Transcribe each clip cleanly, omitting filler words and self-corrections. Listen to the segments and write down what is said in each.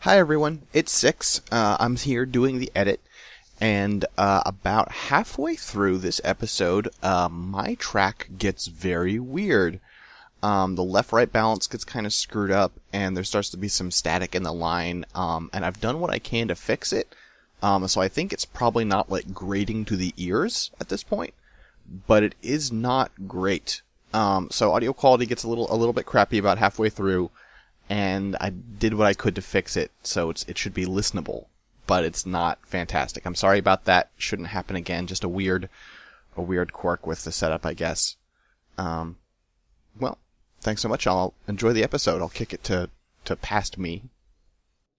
Hi everyone, it's Six. I'm here doing the edit, and about halfway through this episode, my track gets very weird. The left-right balance gets kind of screwed up, and there starts to be some static in the line, and I've done what I can to fix it, so I think it's probably not, like, grating to the ears at this point, but it is not great. So audio quality gets a little bit crappy about halfway through, and I did what I could to fix it, so it should be listenable, but it's not fantastic. I'm sorry about that. Shouldn't happen again. Just a weird quirk with the setup, I guess. Well, thanks so much. I'll enjoy the episode. I'll kick it to past me.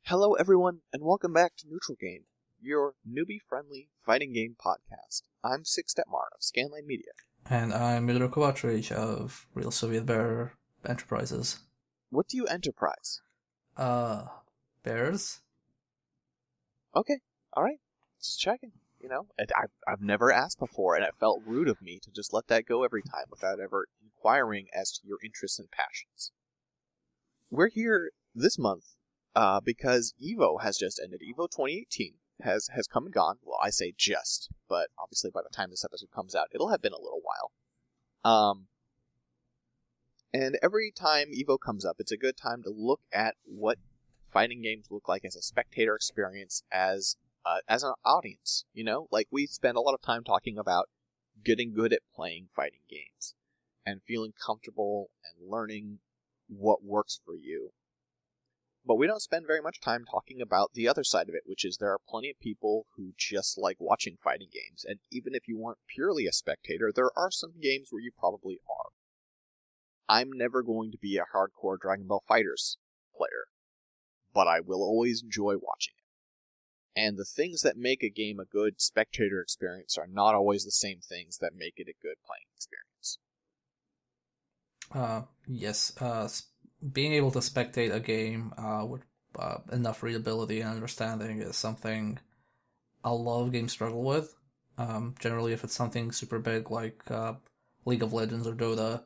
Hello, everyone, and welcome back to Neutral Game, your newbie-friendly fighting game podcast. I'm Six Detmar of Scanline Media. And I'm Miodrag of Real Soviet Bear Enterprises. What do you enterprise? Bears? Okay, alright, just checking. I've never asked before, and it felt rude of me to just let that go every time without ever inquiring as to your interests and passions. We're here this month because EVO has just ended. EVO 2018 has come and gone. Well, I say just, but obviously by the time this episode comes out, it'll have been a little while. And every time EVO comes up, it's a good time to look at what fighting games look like as a spectator experience, as an audience. Like, we spend a lot of time talking about getting good at playing fighting games and feeling comfortable and learning what works for you. But we don't spend very much time talking about the other side of it, which is there are plenty of people who just like watching fighting games, and even if you weren't purely a spectator, there are some games where you probably are. I'm never going to be a hardcore Dragon Ball FighterZ player, but I will always enjoy watching it. And the things that make a game a good spectator experience are not always the same things that make it a good playing experience. Yes. Being able to spectate a game with enough readability and understanding is something a lot of games struggle with. Generally, if it's something super big like League of Legends or Dota,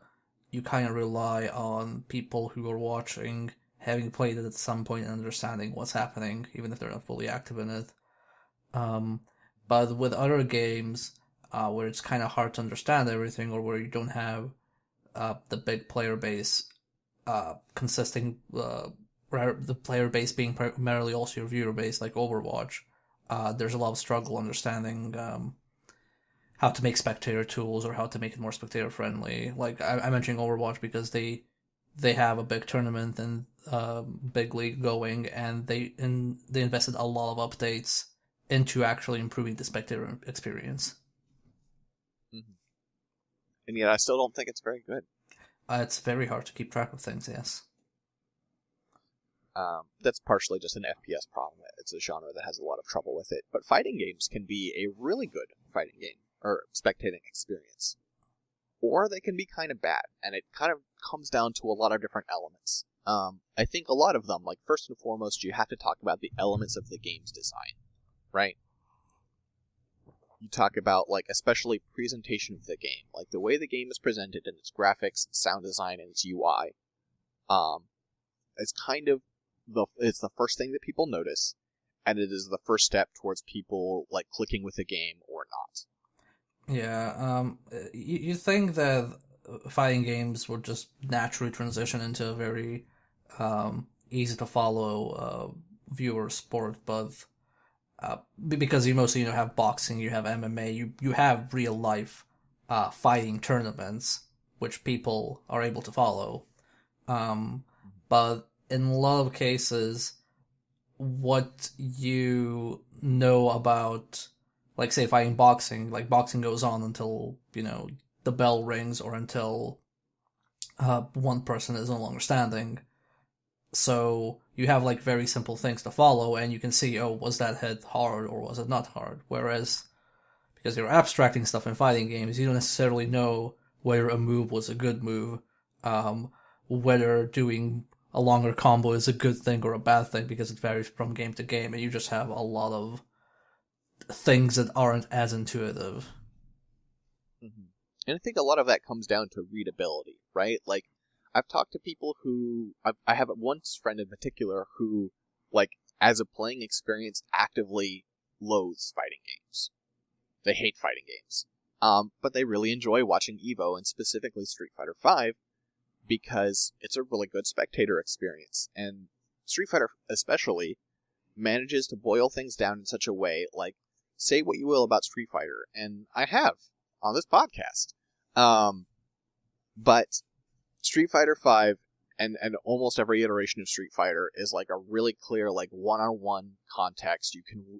you kind of rely on people who are watching, having played it at some point and understanding what's happening, even if they're not fully active in it. But with other games, where it's kind of hard to understand everything, or where you don't have the big player base consisting, the player base being primarily also your viewer base, like Overwatch, there's a lot of struggle understanding how to make spectator tools or how to make it more spectator friendly. Like I'm mentioning Overwatch because they have a big tournament and big league going, and they invested a lot of updates into actually improving the spectator experience. Mm-hmm. And yet I still don't think it's very good. It's very hard to keep track of things, yes. That's partially just an FPS problem. It's a genre that has a lot of trouble with it. But fighting games can be a really good fighting game, or spectating experience. Or they can be kind of bad, and it kind of comes down to a lot of different elements. I think a lot of them, like, first and foremost, you have to talk about the elements of the game's design, right? You talk about, like, especially presentation of the game, like the way the game is presented in its graphics, sound design, and its UI. It's kind of it's the first thing that people notice, and it is the first step towards people, like, clicking with the game or not. Yeah, you think that fighting games would just naturally transition into a very easy to follow viewer sport, but because you mostly have boxing, you have MMA, you have real life fighting tournaments which people are able to follow. But in a lot of cases, what you know about, like, say, fighting boxing, like, boxing goes on until, the bell rings or until one person is no longer standing. So you have, like, very simple things to follow, and you can see, oh, was that hit hard or was it not hard? Whereas, because you're abstracting stuff in fighting games, you don't necessarily know whether a move was a good move, whether doing a longer combo is a good thing or a bad thing, because it varies from game to game, and you just have a lot of things that aren't as intuitive. Mm-hmm. And I think a lot of that comes down to readability, right? Like, I've talked to people who I have one friend in particular who, like, as a playing experience, actively loathes fighting games. They hate fighting games. But they really enjoy watching EVO, and specifically Street Fighter V, because it's a really good spectator experience. And Street Fighter especially manages to boil things down in such a way, like, say what you will about Street Fighter, and I have on this podcast. But Street Fighter V and almost every iteration of Street Fighter is like a really clear, like, one-on-one context.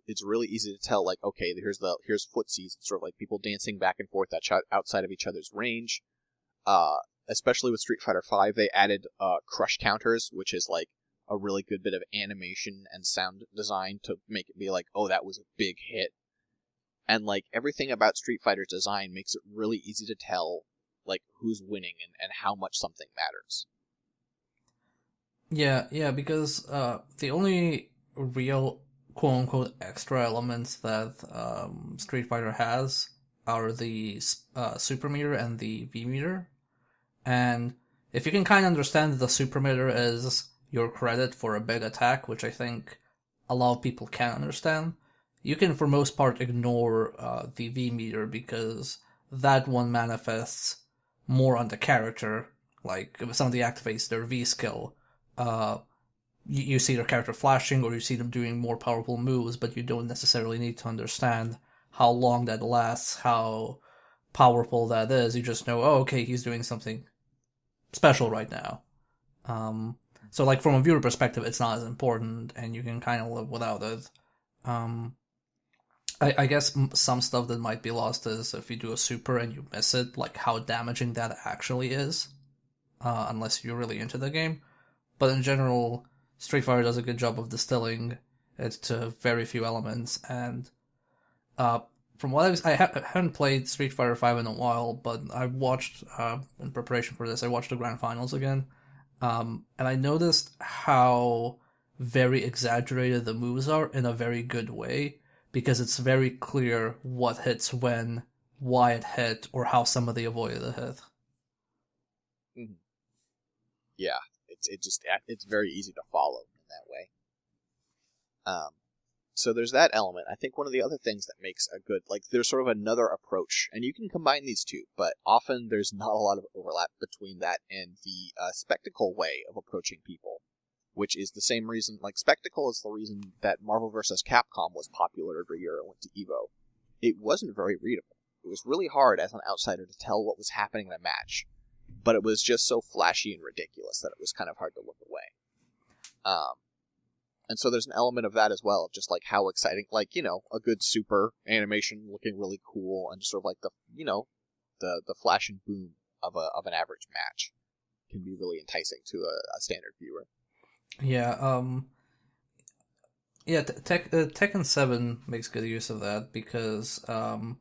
It's really easy to tell, like, okay, here's footsies, sort of like people dancing back and forth outside of each other's range. Especially with Street Fighter V, they added crush counters, which is like a really good bit of animation and sound design to make it be like, oh, that was a big hit. And like everything about Street Fighter's design makes it really easy to tell like who's winning and how much something matters. Yeah, because the only real quote-unquote extra elements that Street Fighter has are the super meter and the V meter. And if you can kind of understand that the super meter is your credit for a big attack, which I think a lot of people can understand, you can for most part ignore the V meter, because that one manifests more on the character. Like if somebody activates their V skill, you see their character flashing, or you see them doing more powerful moves, but you don't necessarily need to understand how long that lasts, how powerful that is. You just know, oh, okay, he's doing something special right now. So like from a viewer perspective, it's not as important, and you can kind of live without it. I guess some stuff that might be lost is if you do a super and you miss it, like how damaging that actually is, unless you're really into the game. But in general, Street Fighter does a good job of distilling it to very few elements, and from what I haven't played Street Fighter V in a while, but I watched, in preparation for this, I watched the Grand Finals again, and I noticed how very exaggerated the moves are in a very good way, because it's very clear what hits when, why it hit, or how somebody avoided a hit. Mm-hmm. Yeah, it's very easy to follow in that way. So there's that element. I think one of the other things that makes a good, like, there's sort of another approach, and you can combine these two, but often there's not a lot of overlap between that and the spectacle way of approaching people, which is the same reason, like, spectacle is the reason that Marvel vs. Capcom was popular every year and went to EVO. It wasn't very readable. It was really hard as an outsider to tell what was happening in a match, but it was just so flashy and ridiculous that it was kind of hard to look away. And so there's an element of that as well, just like how exciting, like, you know, a good super animation looking really cool, and just sort of like the, you know, the flash and boom of an average match can be really enticing to a standard viewer. Yeah, Tekken 7 makes good use of that, because I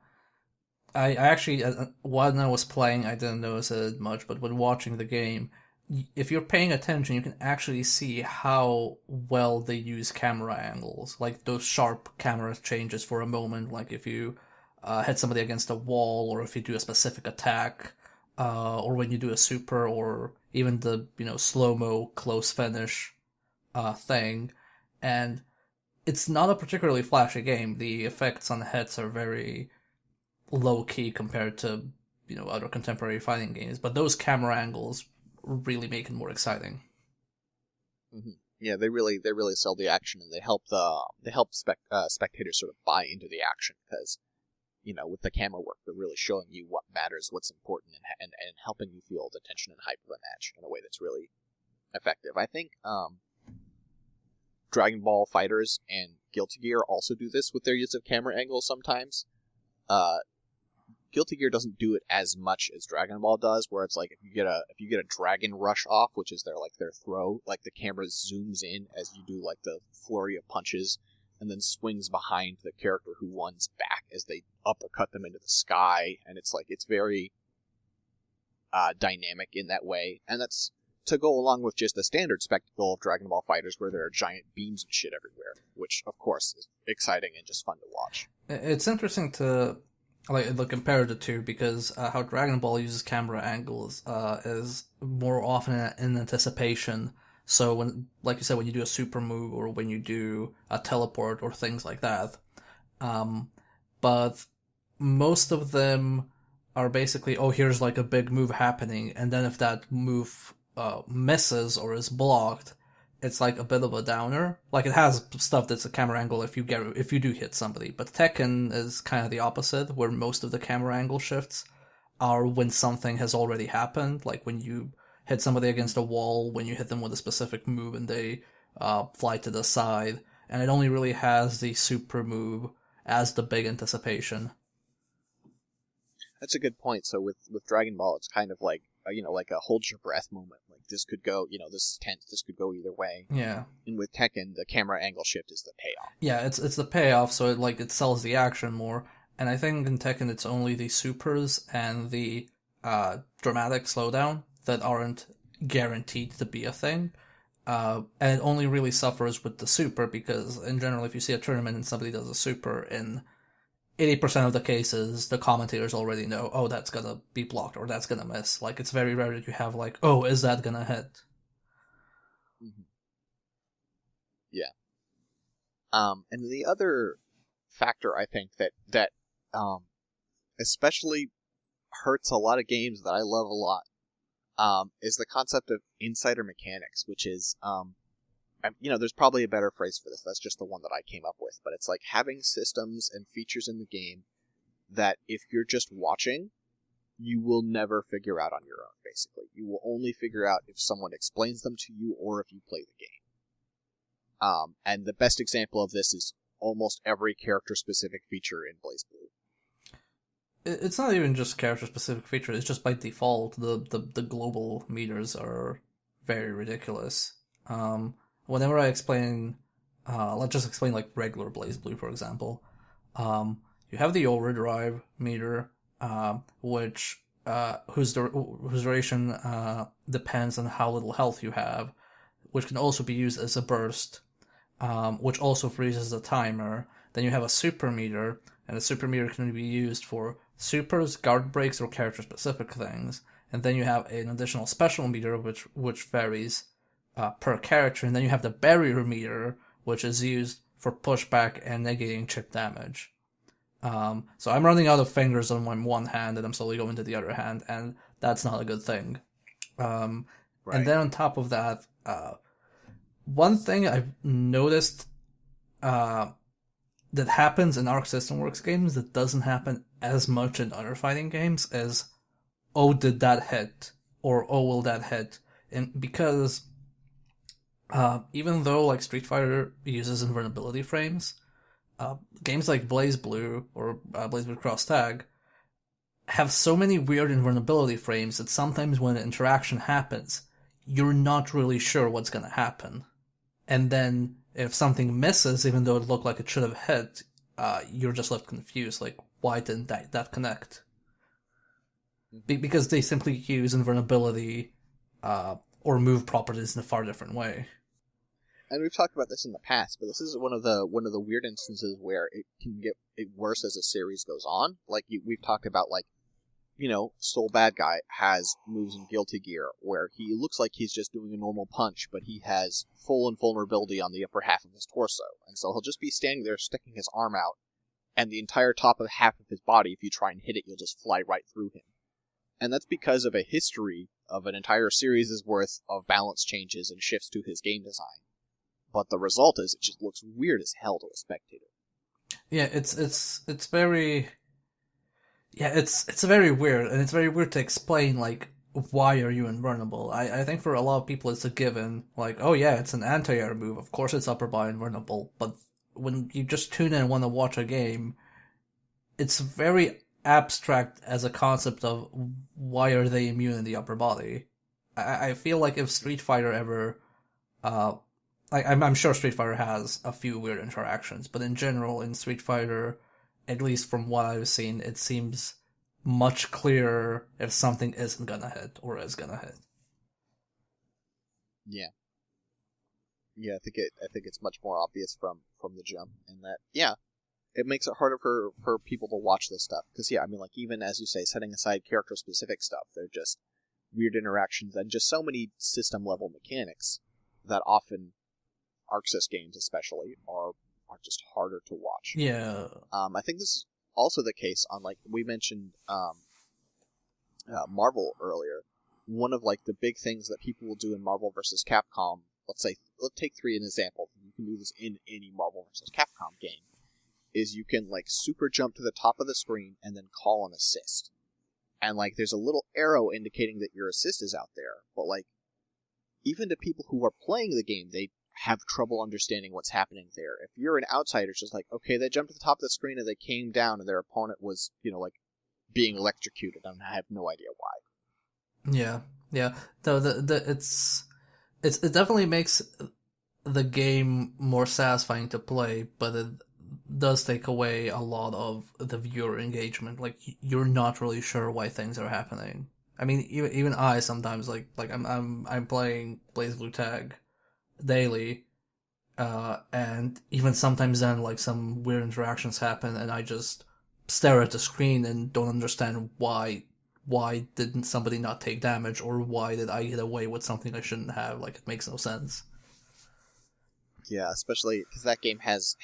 actually, when I was playing, I didn't notice it much, but when watching the game, if you're paying attention, you can actually see how well they use camera angles, like those sharp camera changes for a moment, like if you hit somebody against a wall, or if you do a specific attack, or when you do a super, or even the, you know, slow-mo close finish thing. And it's not a particularly flashy game. The effects on the hits are very low-key compared to, you know, other contemporary fighting games, but those camera angles really make it more exciting. Mm-hmm. Yeah, they really sell the action, and they help spectators sort of buy into the action, because, you know, with the camera work, they're really showing you what matters, what's important, and helping you feel the tension and hype of a match in a way that's really effective. I think Dragon Ball FighterZ and Guilty Gear also do this with their use of camera angles sometimes. Guilty Gear doesn't do it as much as Dragon Ball does, where it's like if you get a dragon rush off, which is their throw, like the camera zooms in as you do like the flurry of punches, and then swings behind the character who won's back as they uppercut them into the sky, and it's very dynamic in that way, and that's to go along with just the standard spectacle of Dragon Ball FighterZ, where there are giant beams and shit everywhere, which of course is exciting and just fun to watch. It's interesting to compare the two, because how Dragon Ball uses camera angles is more often in anticipation, So when, like you said, when you do a super move or when you do a teleport or things like that, but most of them are basically, oh, here's like a big move happening, and then if that move misses or is blocked, it's like a bit of a downer. Like it has stuff that's a camera angle if you do hit somebody, but Tekken is kind of the opposite, where most of the camera angle shifts are when something has already happened, like when you hit somebody against a wall, when you hit them with a specific move and they fly to the side, and it only really has the super move as the big anticipation. That's a good point. So with Dragon Ball, it's kind of like like a hold your breath moment. Like this could go, this is tense. This could go either way. Yeah. And with Tekken, the camera angle shift is the payoff. Yeah, it's the payoff, so it sells the action more. And I think in Tekken it's only the supers and the dramatic slowdown that aren't guaranteed to be a thing. And it only really suffers with the super because in general, if you see a tournament and somebody does a super, in 80% of the cases, the commentators already know, oh, that's gonna be blocked or that's gonna miss. Like, it's very rare that you have like, oh, is that gonna hit? Mm-hmm. Yeah. And the other factor I think that especially hurts a lot of games that I love a lot is the concept of insider mechanics, which is there's probably a better phrase for this. That's just the one that I came up with, but it's like having systems and features in the game that if you're just watching, you will never figure out on your own. Basically, you will only figure out if someone explains them to you or if you play the game. And the best example of this is almost every character-specific feature in BlazBlue. It's not even just character-specific features. It's just by default, the global meters are very ridiculous. Whenever I explain, let's just explain like regular BlazBlue, for example. You have the overdrive meter, which whose duration depends on how little health you have, which can also be used as a burst, which also freezes the timer. Then you have a super meter, and the super meter can be used for supers, guard breaks, or character-specific things. And then you have an additional special meter, which varies per character. And then you have the barrier meter, which is used for pushback and negating chip damage. So I'm running out of fingers on my one hand, and I'm slowly going to the other hand, and that's not a good thing. Right. And then on top of that, one thing I've noticed that happens in Arc System Works games that doesn't happen as much in other fighting games is, oh, did that hit? Or, oh, will that hit? And because even though like Street Fighter uses invulnerability frames, games like BlazBlue or BlazBlue Cross Tag have so many weird invulnerability frames that sometimes when an interaction happens, you're not really sure what's going to happen. And then if something misses, even though it looked like it should have hit, you're just left confused. Like, why didn't that connect? Because they simply use invulnerability or move properties in a far different way. And we've talked about this in the past, but this is one of the weird instances where it can get worse as a series goes on. Like we've talked about, like, Soul Bad Guy has moves in Guilty Gear where he looks like he's just doing a normal punch, but he has full invulnerability on the upper half of his torso, and so he'll just be standing there sticking his arm out, and the entire top of half of his body, if you try and hit it, you'll just fly right through him. And that's because of a history of an entire series' worth of balance changes and shifts to his game design. But the result is it just looks weird as hell to a spectator. Yeah, it's very... Yeah, it's very weird, and it's very weird to explain, like, why are you invulnerable? I think for a lot of people it's a given, like, oh yeah, it's an anti-air move, of course it's upper body invulnerable, but when you just tune in and want to watch a game, it's very abstract as a concept of why are they immune in the upper body. I feel like if Street Fighter ever... I'm sure Street Fighter has a few weird interactions, but in general, in Street Fighter, at least from what I've seen, it seems much clearer if something isn't gonna hit or is gonna hit. Yeah. Yeah, I think it's much more obvious from the jump, and that, yeah, it makes it harder for people to watch this stuff. Because, yeah, I mean, like, even as you say, setting aside character-specific stuff, they're just weird interactions and just so many system-level mechanics that often Arxis games especially are just harder to watch. Yeah. I think this is also the case on, like, we mentioned Marvel earlier. One of, like, the big things that people will do in Marvel vs. Capcom, let's take 3 as an example. You can do this in any Marvel vs. Capcom game. Is you can, like, super jump to the top of the screen and then call an assist. And, like, there's a little arrow indicating that your assist is out there. But, like, even to people who are playing the game, they have trouble understanding what's happening there. If you're an outsider, it's just like, okay, they jumped to the top of the screen and they came down and their opponent was, like, being electrocuted, and I have no idea why. Yeah. Though it definitely makes the game more satisfying to play, but it does take away a lot of the viewer engagement. Like, you're not really sure why things are happening. I mean, even I sometimes like I'm playing BlazBlue Tag daily, and even sometimes then, like, some weird interactions happen, and I just stare at the screen and don't understand why didn't somebody not take damage, or why did I get away with something I shouldn't have. Like, it makes no sense. Yeah, especially because that game has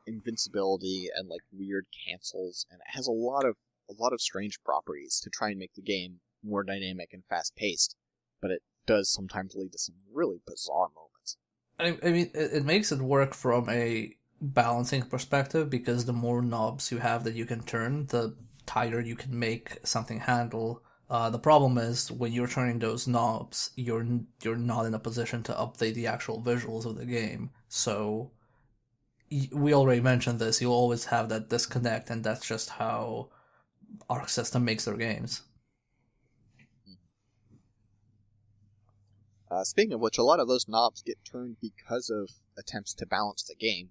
invincibility and, like, weird cancels, and it has a lot of strange properties to try and make the game more dynamic and fast paced. But it does sometimes lead to some really bizarre moments. I mean, it makes it work from a balancing perspective, because the more knobs you have that you can turn, the tighter you can make something handle. The problem is, when you're turning those knobs, you're not in a position to update the actual visuals of the game. So we already mentioned this. You'll always have that disconnect, and that's just how Arc System makes their games. Speaking of which, a lot of those knobs get turned because of attempts to balance the game.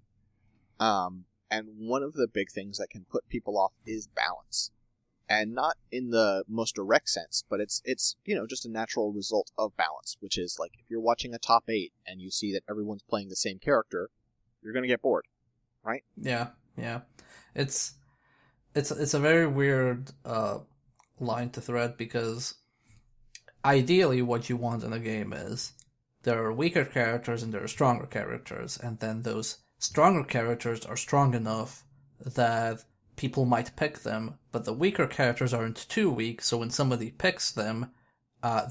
And one of the big things that can put people off is balance. And not in the most direct sense, but it's just a natural result of balance, which is, like, if you're watching a top 8 and you see that everyone's playing the same character, you're going to get bored, right? Yeah. It's a very weird line to thread, because ideally what you want in a game is there are weaker characters and there are stronger characters, and then those stronger characters are strong enough that people might pick them, but the weaker characters aren't too weak, so when somebody picks them,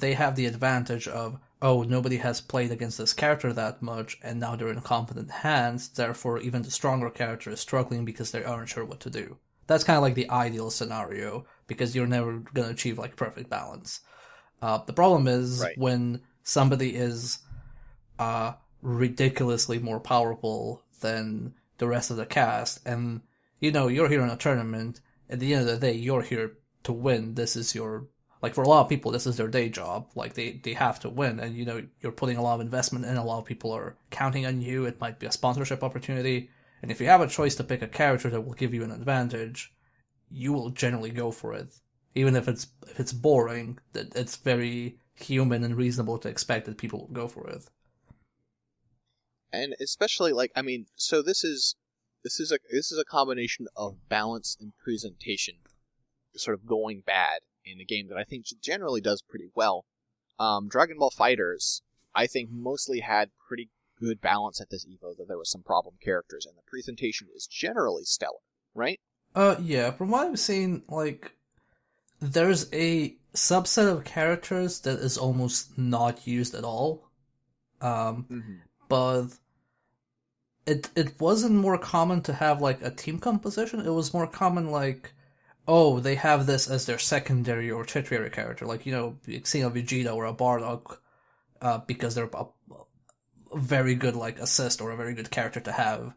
they have the advantage of, oh, nobody has played against this character that much, and now they're in competent hands, therefore even the stronger character is struggling because they aren't sure what to do. That's kind of like the ideal scenario, because you're never going to achieve, like, perfect balance. The problem is, right, when somebody is ridiculously more powerful than the rest of the cast, and, you're here in a tournament, at the end of the day, you're here to win. This is your, like, for a lot of people, this is their day job. Like, they have to win, and, you're putting a lot of investment in, a lot of people are counting on you, it might be a sponsorship opportunity, and if you have a choice to pick a character that will give you an advantage, you will generally go for it. Even if it's boring, it's very human and reasonable to expect that people will go for it. And especially, like, I mean, so this is a combination of balance and presentation sort of going bad in a game that I think generally does pretty well. Dragon Ball FighterZ, I think, mostly had pretty good balance at this Evo, though there were some problem characters, and the presentation is generally stellar, right? Yeah, from what I've seen, like, there's a subset of characters that is almost not used at all. But it wasn't more common to have, like, a team composition. It was more common, like, oh, they have this as their secondary or tertiary character, like, seeing a Vegeta or a Bardock, because they're a very good, like, assist or a very good character to have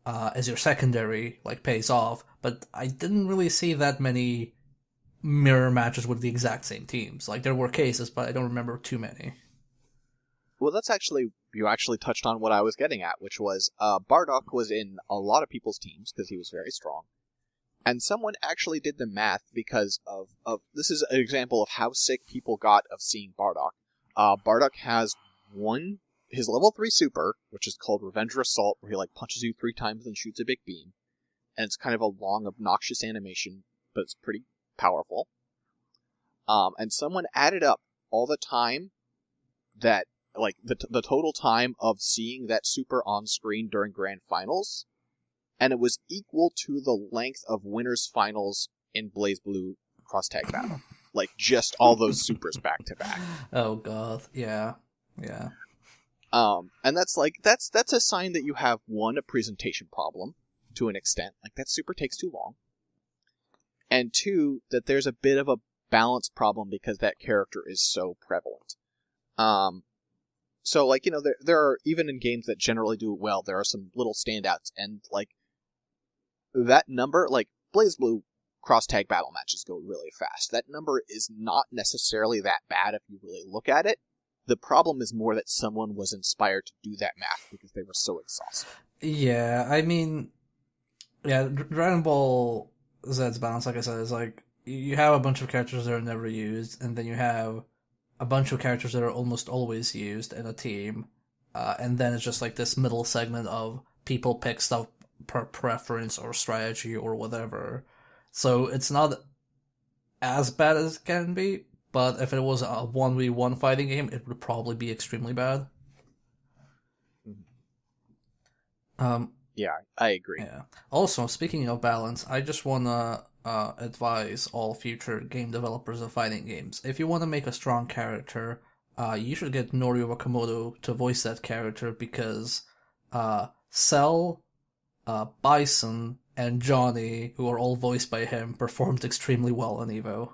as your secondary, like, pays off. But I didn't really see that many mirror matches with the exact same teams. Like, there were cases, but I don't remember too many. Well, you actually touched on what I was getting at, which was Bardock was in a lot of people's teams because he was very strong. And someone actually did the math because of this is an example of how sick people got of seeing Bardock. Bardock has his level 3 super, which is called Revenger Assault, where he, like, punches you 3 times and shoots a big beam. And it's kind of a long, obnoxious animation, but it's pretty powerful. And someone added up all the time that like the total time of seeing that super on screen during grand finals, and it was equal to the length of winners finals in BlazBlue cross tag battle. Like just all those supers back to back. Oh god, yeah. And that's a sign that you have, one, a presentation problem to an extent, like that super takes too long, and two, that there's a bit of a balance problem because that character is so prevalent. So like, there are, even in games that generally do it well, there are some little standouts, and like that number, like BlazBlue cross tag battle matches go really fast. That number is not necessarily that bad if you really look at it. The problem is more that someone was inspired to do that math because they were so exhausted. Yeah, I mean, yeah, Dragon Ball Z's balance, like I said, is like you have a bunch of characters that are never used, and then you have a bunch of characters that are almost always used in a team, and then it's just like this middle segment of people pick stuff per preference or strategy or whatever. So it's not as bad as it can be, but if it was a 1v1 fighting game, it would probably be extremely bad. Yeah, I agree. Yeah. Also, speaking of balance, I just wanna advise all future game developers of fighting games: if you want to make a strong character, you should get Norio Wakamoto to voice that character, because Cell, Bison, and Johnny, who are all voiced by him, performed extremely well on Evo.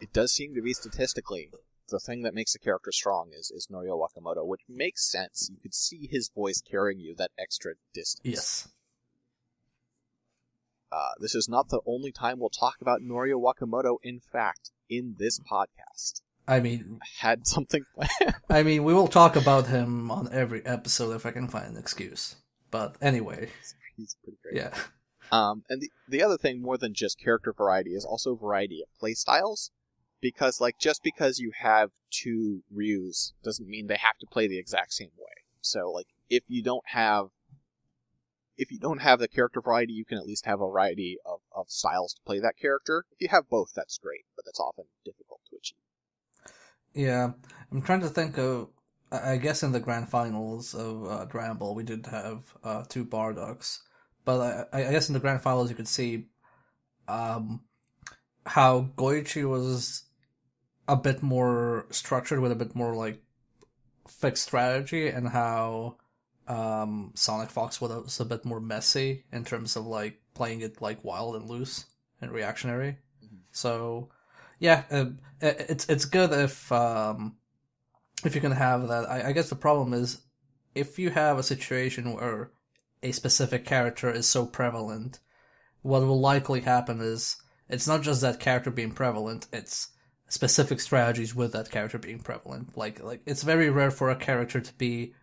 It does seem to be statistically the thing that makes a character strong is Norio Wakamoto, which makes sense. You could see his voice carrying you that extra distance. Yes. This is not the only time we'll talk about Norio Wakamoto, in fact, in this podcast. I mean, I had something planned. I mean, we will talk about him on every episode if I can find an excuse. But anyway. He's pretty great. Yeah. And the other thing, more than just character variety, is also variety of playstyles. Because, like, just because you have two Ryus doesn't mean they have to play the exact same way. So, like, if you don't have the character variety, you can at least have a variety of styles to play that character. If you have both, that's great, but that's often difficult to achieve. Yeah, I'm trying to think of. I guess in the grand finals of Dragon Ball, we did have two Bardoks, but I guess in the grand finals you could see how Goichi was a bit more structured with a bit more like fixed strategy, and how Sonic Fox was a bit more messy in terms of like playing it like wild and loose and reactionary. Mm-hmm. So yeah, it's good if you can have that. I guess the problem is if you have a situation where a specific character is so prevalent, what will likely happen is it's not just that character being prevalent, it's specific strategies with that character being prevalent. Like it's very rare for a character to be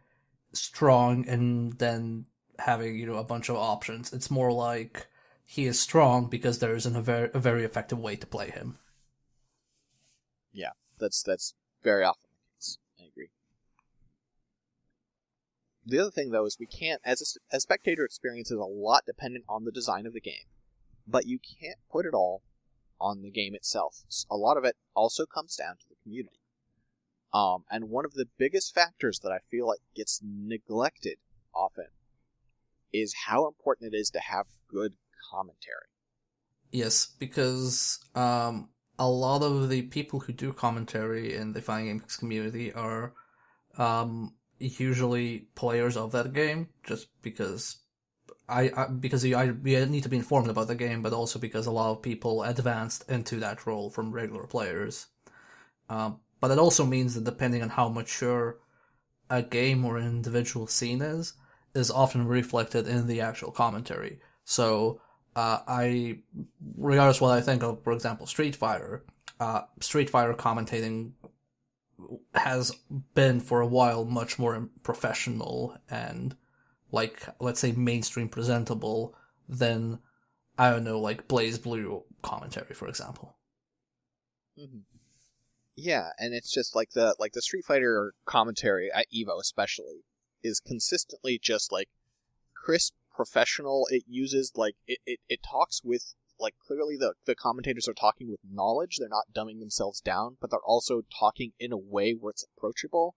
strong and then having, a bunch of options. It's more like he is strong because there isn't a very effective way to play him. Yeah, that's very often the case. I agree. The other thing, though, is we can't, as spectator experience is a lot dependent on the design of the game, but you can't put it all on the game itself. A lot of it also comes down to the community. And one of the biggest factors that I feel like gets neglected often is how important it is to have good commentary. Yes, because a lot of the people who do commentary in the fighting games community are usually players of that game, just because because you need to be informed about the game, but also because a lot of people advanced into that role from regular players. But it also means that depending on how mature a game or an individual scene is often reflected in the actual commentary. So, regardless of what I think of, for example, Street Fighter commentating has been for a while much more professional and, like, let's say mainstream presentable than, I don't know, like BlazBlue commentary, for example. Mm-hmm. Yeah, and it's just like the Street Fighter commentary at EVO especially is consistently just like crisp, professional. It uses like it talks with like clearly the commentators are talking with knowledge. They're not dumbing themselves down, but they're also talking in a way where it's approachable.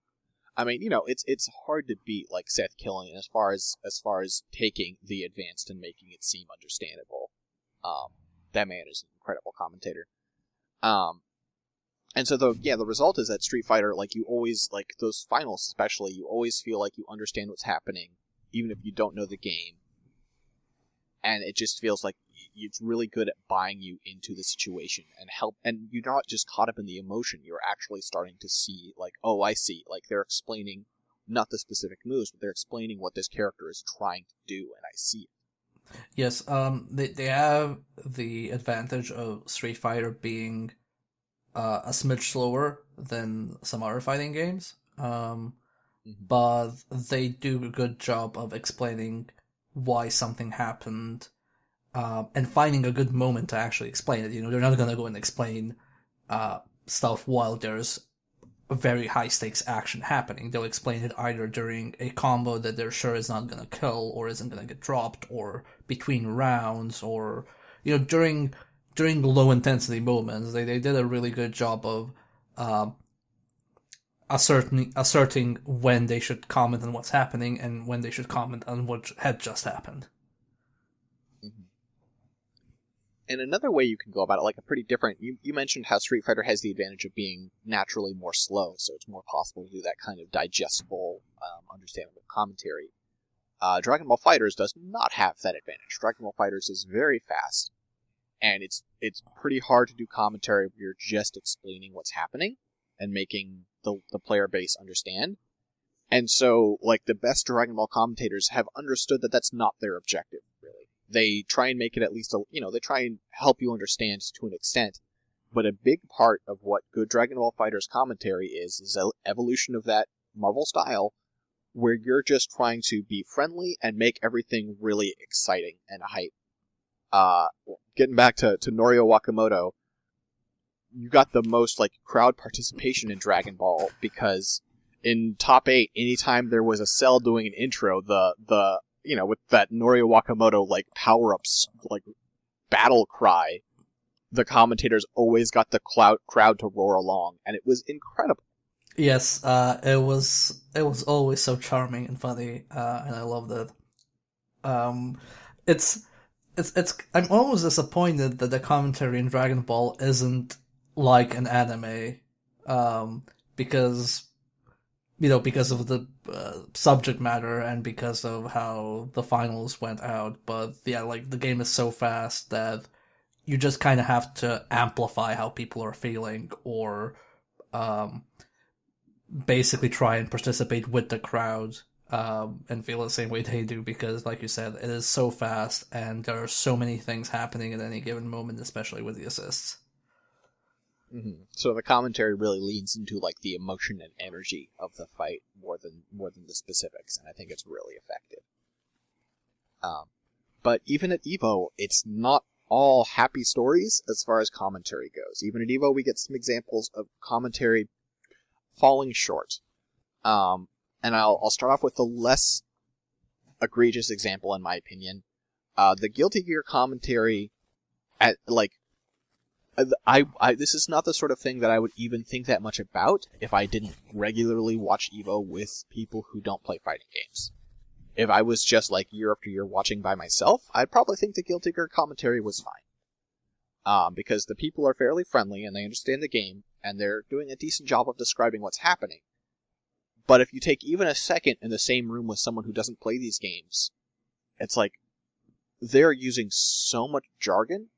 I mean, it's hard to beat like Seth Killian as far as taking the advanced and making it seem understandable. That man is an incredible commentator. And so the result is that Street Fighter, like, you always, like, those finals especially, you always feel like you understand what's happening, even if you don't know the game. And it just feels like it's really good at buying you into the situation and you're not just caught up in the emotion, you're actually starting to see, like, oh, I see, like, they're explaining not the specific moves, but they're explaining what this character is trying to do, and I see it. Yes, they have the advantage of Street Fighter being a smidge slower than some other fighting games, but they do a good job of explaining why something happened, and finding a good moment to actually explain it. They're not going to go and explain stuff while there's a very high-stakes action happening. They'll explain it either during a combo that they're sure is not going to kill or isn't going to get dropped, or between rounds, or during low-intensity moments. They did a really good job of asserting when they should comment on what's happening and when they should comment on what had just happened. And another way you can go about it, like a pretty different... You mentioned how Street Fighter has the advantage of being naturally more slow, so it's more possible to do that kind of digestible, understandable commentary. Dragon Ball FighterZ does not have that advantage. Dragon Ball FighterZ is very fast, and it's pretty hard to do commentary where you're just explaining what's happening and making the player base understand. And so, like, the best Dragon Ball commentators have understood that that's not their objective, really. They try and make it at least, they try and help you understand to an extent. But a big part of what good Dragon Ball FighterZ commentary is an evolution of that Marvel style, where you're just trying to be friendly and make everything really exciting and hype. Getting back to Norio Wakamoto, you got the most, like, crowd participation in Dragon Ball, because in top 8, anytime there was a Cell doing an intro, with that Norio Wakamoto, like, power-ups, like, battle cry, the commentators always got the crowd to roar along, and it was incredible. Yes, it was always so charming and funny, and I loved it. I'm almost disappointed that the commentary in Dragon Ball isn't like an anime, because of the subject matter and because of how the finals went out. But yeah, like, the game is so fast that you just kind of have to amplify how people are feeling, or basically try and participate with the crowd and feel the same way they do, because, like you said, it is so fast and there are so many things happening at any given moment, especially with the assists. Mm-hmm. So the commentary really leans into, like, the emotion and energy of the fight more than the specifics, and I think it's really effective. But even at EVO, it's not all happy stories as far as commentary goes. Even at EVO, we get some examples of commentary falling short. And I'll start off with the less egregious example, in my opinion. The Guilty Gear commentary, at, like, this is not the sort of thing that I would even think that much about if I didn't regularly watch EVO with people who don't play fighting games. If I was just, like, year after year watching by myself, I'd probably think the Guilty Gear commentary was fine. Because the people are fairly friendly and they understand the game, and they're doing a decent job of describing what's happening. But if you take even a second in the same room with someone who doesn't play these games, it's like they're using so much jargon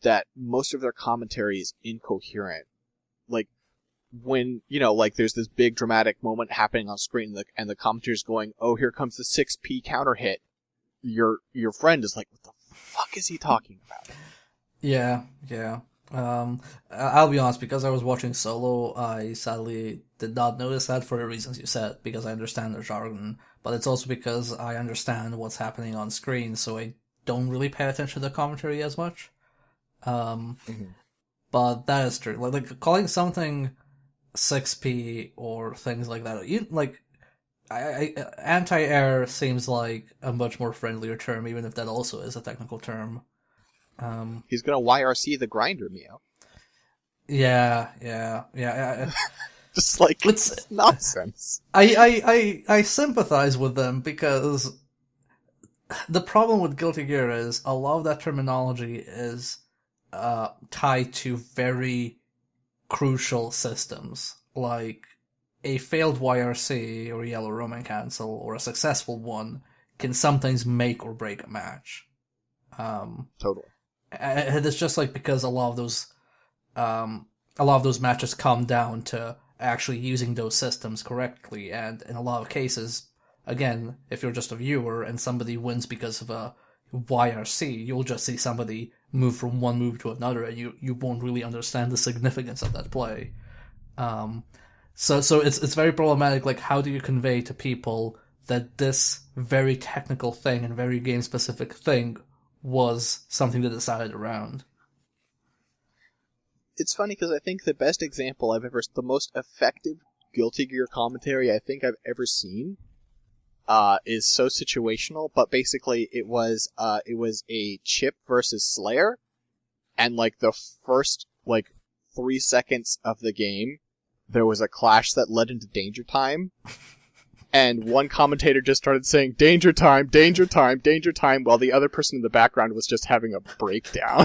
that most of their commentary is incoherent. Like, when, like, there's this big dramatic moment happening on screen, and the commentator's going, oh, here comes the 6P counter hit, your friend is like, what the fuck is he talking about? Yeah. I'll be honest, because I was watching solo, I sadly did not notice that for the reasons you said, because I understand the jargon, but it's also because I understand what's happening on screen, so I don't really pay attention to the commentary as much. But that is true. Like calling something 6P or things like that, anti-air seems like a much more friendlier term, even if that also is a technical term. He's gonna YRC the grinder, Mio. Yeah. Just like, it's nonsense. I sympathize with them because the problem with Guilty Gear is a lot of that terminology is tied to very crucial systems, like a failed YRC or Yellow Roman Cancel or a successful one can sometimes make or break a match. Totally. And it's just like because a lot of those matches come down to actually using those systems correctly, and in a lot of cases, again, if you're just a viewer and somebody wins because of a YRC, you'll just see somebody move from one move to another, and you won't really understand the significance of that play. So it's very problematic. Like, how do you convey to people that this very technical thing and very game specific thing was something that decided around? It's funny because I think the best example the most effective Guilty Gear commentary I think I've ever seen is so situational, but basically it was a Chip versus Slayer, and like the first 3 seconds of the game, there was a clash that led into Danger Time, and one commentator just started saying "Danger Time, Danger Time, Danger Time," while the other person in the background was just having a breakdown.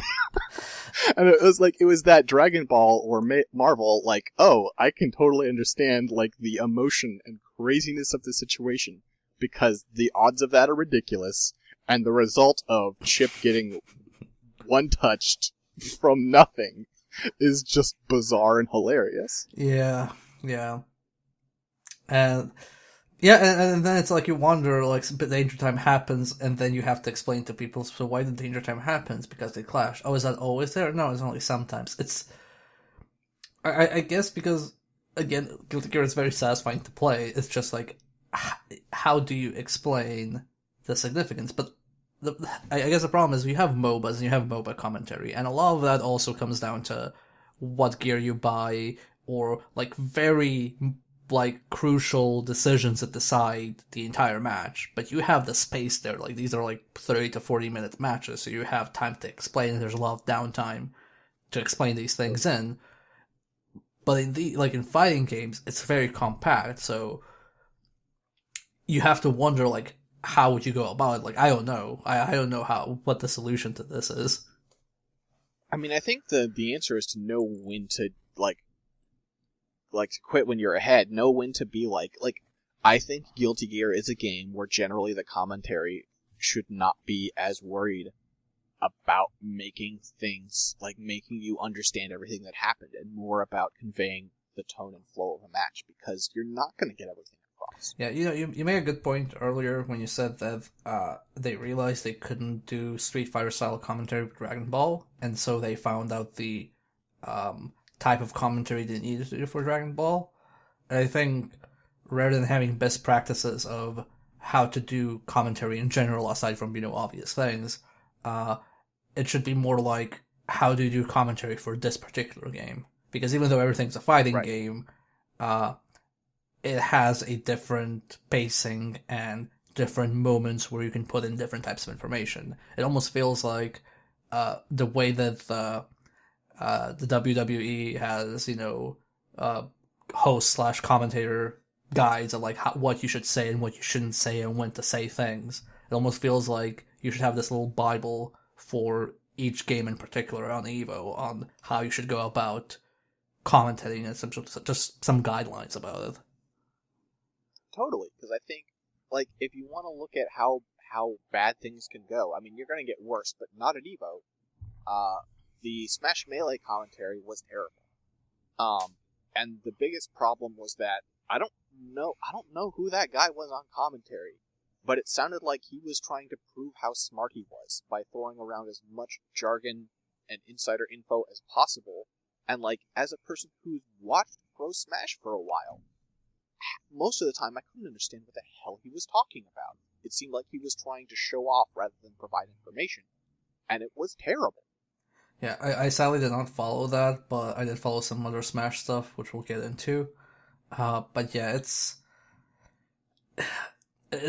And it was that Dragon Ball or Marvel, oh, I can totally understand the emotion and craziness of the situation, because the odds of that are ridiculous, and the result of Chip getting one-touched from nothing is just bizarre and hilarious. Yeah. And then it's like you wonder, Danger Time happens, and then you have to explain to people, so why did Danger Time happen? It's because they clash. Oh, is that always there? No, it's only sometimes. It's, I guess because, again, Guilty Gear is very satisfying to play. It's just how do you explain the significance? But I guess the problem is you have MOBAs and you have MOBA commentary, and a lot of that also comes down to what gear you buy, or very crucial decisions that decide the entire match. But you have the space there. These are 30 to 40 minute matches, so you have time to explain, and there's a lot of downtime to explain these things in. But in fighting games, it's very compact, so you have to wonder how would you go about it? I don't know. I don't know what the solution to this is. I mean, I think the answer is to know when to to quit when you're ahead. Know when to be I think Guilty Gear is a game where generally the commentary should not be as worried about making things making you understand everything that happened, and more about conveying the tone and flow of a match, because you're not going to get everything across. Yeah, you made a good point earlier when you said that they realized they couldn't do Street Fighter style commentary with Dragon Ball, and so they found out the type of commentary they needed to do for Dragon Ball. And I think rather than having best practices of how to do commentary in general, aside from obvious things, it should be more how do you do commentary for this particular game? Because even though everything's a fighting game, it has a different pacing and different moments where you can put in different types of information. It almost feels like the way that the WWE has, host / commentator guides of what you should say and what you shouldn't say and when to say things. It almost feels like you should have this little Bible for each game in particular on EVO on how you should go about commentating and just some guidelines about it. Totally, because I think if you want to look at how bad things can go, I mean, you're going to get worse, but not at EVO. The Smash Melee commentary was terrible. And the biggest problem was that I don't know who that guy was on commentary, but it sounded like he was trying to prove how smart he was by throwing around as much jargon and insider info as possible. And as a person who's watched Pro Smash for a while, most of the time I couldn't understand what the hell he was talking about. It seemed like he was trying to show off rather than provide information, and it was terrible. Yeah, I sadly did not follow that, but I did follow some other Smash stuff, which we'll get into. But yeah, it's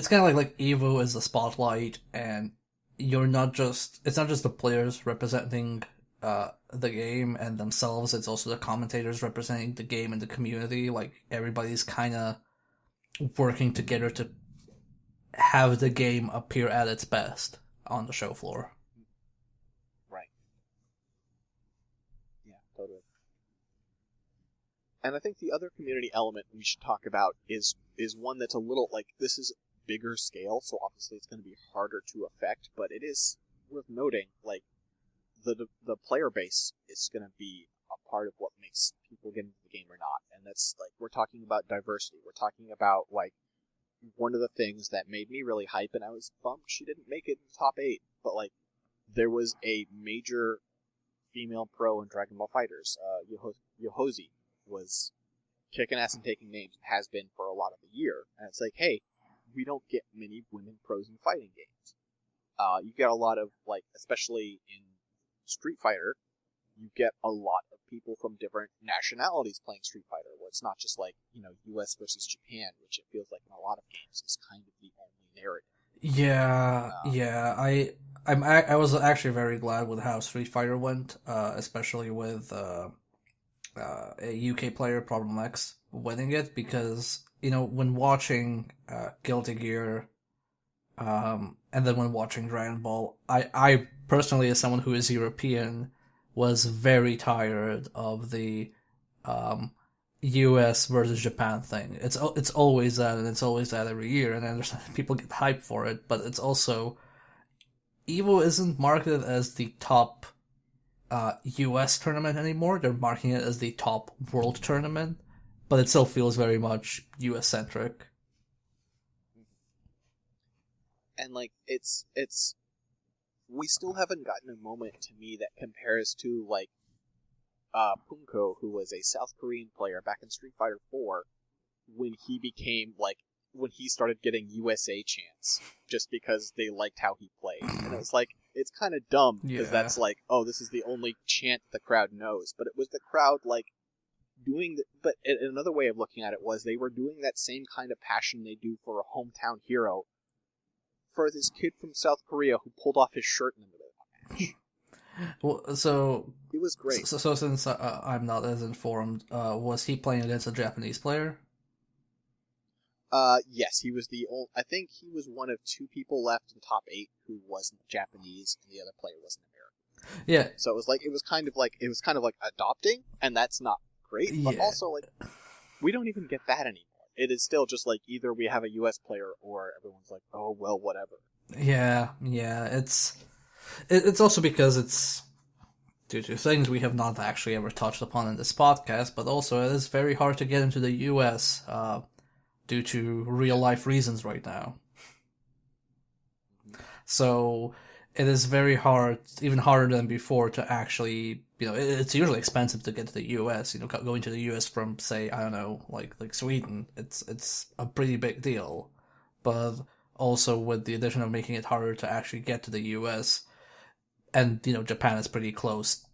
kind of like EVO is the spotlight, and it's not just the players representing the game and themselves. It's also the commentators representing the game and the community. Like, everybody's kind of working together to have the game appear at its best on the show floor. Right. Yeah, totally. And I think the other community element we should talk about is one that's a little, like, this is bigger scale, so obviously it's going to be harder to affect, but it is worth noting, like, the player base is going to be a part of what makes people get into the game or not. And that's, like, we're talking about diversity. We're talking about, like, one of the things that made me really hype, and I was bummed she didn't make it in the top 8, but, like, there was a major female pro in Dragon Ball FighterZ. Yohozi was kicking ass and taking names, has been for a lot of the year. And it's like, hey, we don't get many women pros in fighting games. You get a lot of, like, especially in Street Fighter, you get a lot of people from different nationalities playing Street Fighter, where it's not just like, you know, US versus Japan, which it feels like in a lot of games is kind of the only narrative. I was actually very glad with how Street Fighter went, especially with a UK player, Problem X, winning it, because, you know, when watching Guilty Gear, and then when watching Dragon Ball, I personally, as someone who is European, was very tired of the US versus Japan thing. It's always that, and it's always that every year, and I understand people get hyped for it, but it's also, EVO isn't marketed as the top US tournament anymore. They're marking it as the top world tournament, but it still feels very much US centric. And, like, it's we still haven't gotten a moment to me that compares to, like, Punko, who was a South Korean player back in Street Fighter 4, when he became, like, when he started getting USA chants, just because they liked how he played. And it was like, it's kind of dumb, because that's like, oh, this is the only chant the crowd knows. But it was the crowd, like, doing but another way of looking at it was they were doing that same kind of passion they do for a hometown hero for this kid from South Korea who pulled off his shirt in the middle of the match. Well, so it was great. So since I'm not as informed, was he playing against a Japanese player? Yes, he was the only. I think he was one of 2 people left in top 8 who wasn't Japanese, and the other player wasn't American. Yeah. So it was kind of like adopting, and that's not great. But also, like, we don't even get that anymore. It is still just like either we have a U.S. player or everyone's like, oh well, whatever. Yeah. It's also because it's due to things we have not actually ever touched upon in this podcast, but also it is very hard to get into the U.S. Due to real life reasons right now. So it is very hard, even harder than before, to actually, you know, it's usually expensive to get to the US. You know, going to the US from, say, I don't know, like Sweden, it's a pretty big deal. But also with the addition of making it harder to actually get to the US, and, you know, Japan is pretty close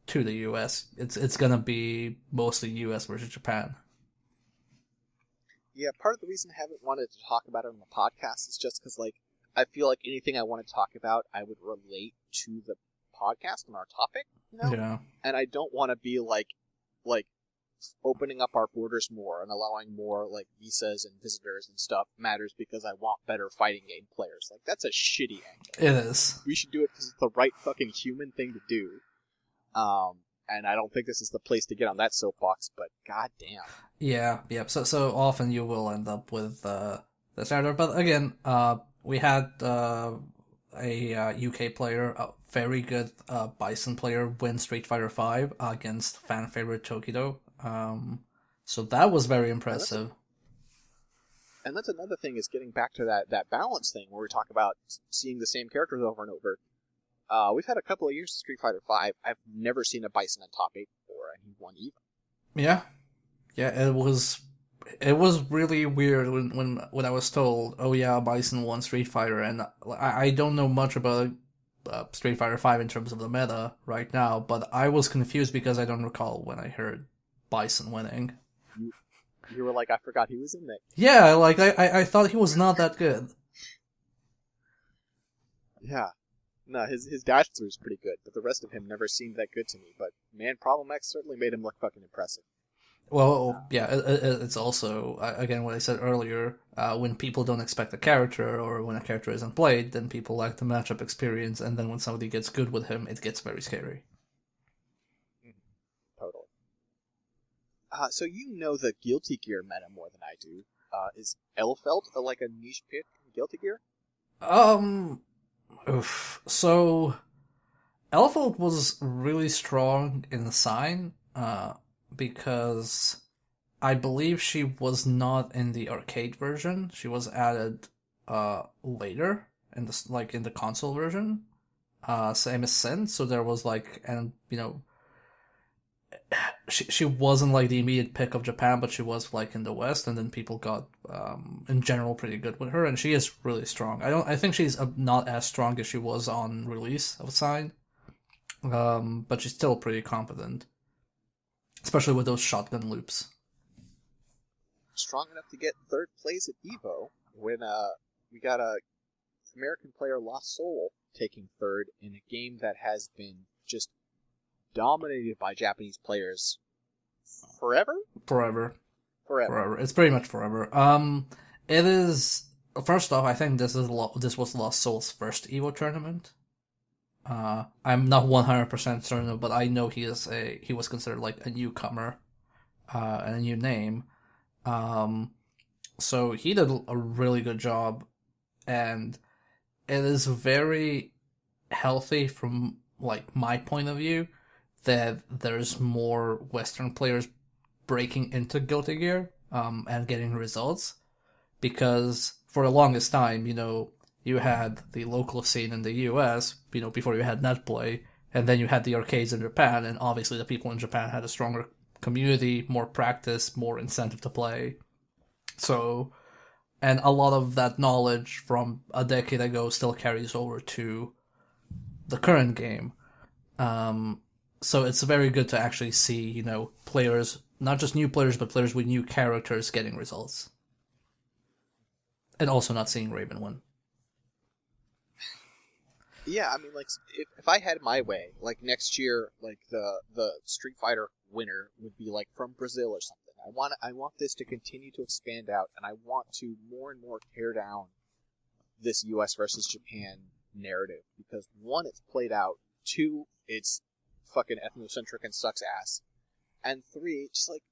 to the US, it's gonna be mostly US versus Japan. Yeah, part of the reason I haven't wanted to talk about it on the podcast is just because, like, I feel like anything I want to talk about, I would relate to the podcast and our topic, you know? Yeah. And I don't want to be, like, opening up our borders more and allowing more, like, visas and visitors and stuff matters because I want better fighting game players. Like, that's a shitty angle. It is. We should do it because it's the right fucking human thing to do. And I don't think this is the place to get on that soapbox, but goddamn. Yeah. So often you will end up with this error. But again, we had a UK player, a very good Bison player, win Street Fighter V against fan favorite Tokido. So that was very impressive. And that's another thing, is getting back to that balance thing where we talk about seeing the same characters over and over. We've had a couple of years of Street Fighter V. I've never seen a Bison in top 8 before, and he won even. Yeah, it was really weird when I was told, oh yeah, Bison won Street Fighter, and I don't know much about Street Fighter V in terms of the meta right now, but I was confused because I don't recall when I heard Bison winning. You were like, I forgot he was in there. Yeah, like I thought he was not that good. Yeah. No, his dash through is pretty good, but the rest of him never seemed that good to me. But man, Problem X certainly made him look fucking impressive. Well, yeah, it's also, again, what I said earlier, when people don't expect a character, or when a character isn't played, then people like the matchup experience, and then when somebody gets good with him, it gets very scary. Totally. So you know the Guilty Gear meta more than I do. Is Elfelt like a niche pick in Guilty Gear? So, Elfold was really strong in the sign, because I believe she was not in the arcade version. She was added later in the console version. Same as Sin, so there was she wasn't like the immediate pick of Japan, but she was like in the West, and then people got in general pretty good with her, and she is really strong. I think she's not as strong as she was on release of Sign, but she's still pretty competent, especially with those shotgun loops. Strong enough to get third place at Evo when we got a American player Lost Soul taking third in a game that has been just dominated by Japanese players forever. It's pretty much forever. It is, first off, I think this was Lost Soul's first Evo tournament. I'm not 100% certain, but I know he was considered like a newcomer, and a new name. So he did a really good job, and it is very healthy from like my point of view that there's more Western players breaking into Guilty Gear, and getting results, because for the longest time, you had the local scene in the US, before you had netplay, and then you had the arcades in Japan, and obviously the people in Japan had a stronger community, more practice, more incentive to play. So, and a lot of that knowledge from a decade ago still carries over to the current game. So it's very good to actually see, players, not just new players, but players with new characters getting results. And also not seeing Raven win. Yeah, I mean, like, if I had my way, like, next year, like, the Street Fighter winner would be, like, from Brazil or something. I want this to continue to expand out, and I want to more and more tear down this US versus Japan narrative, because one, it's played out, two, it's fucking ethnocentric and sucks ass, and three, just like,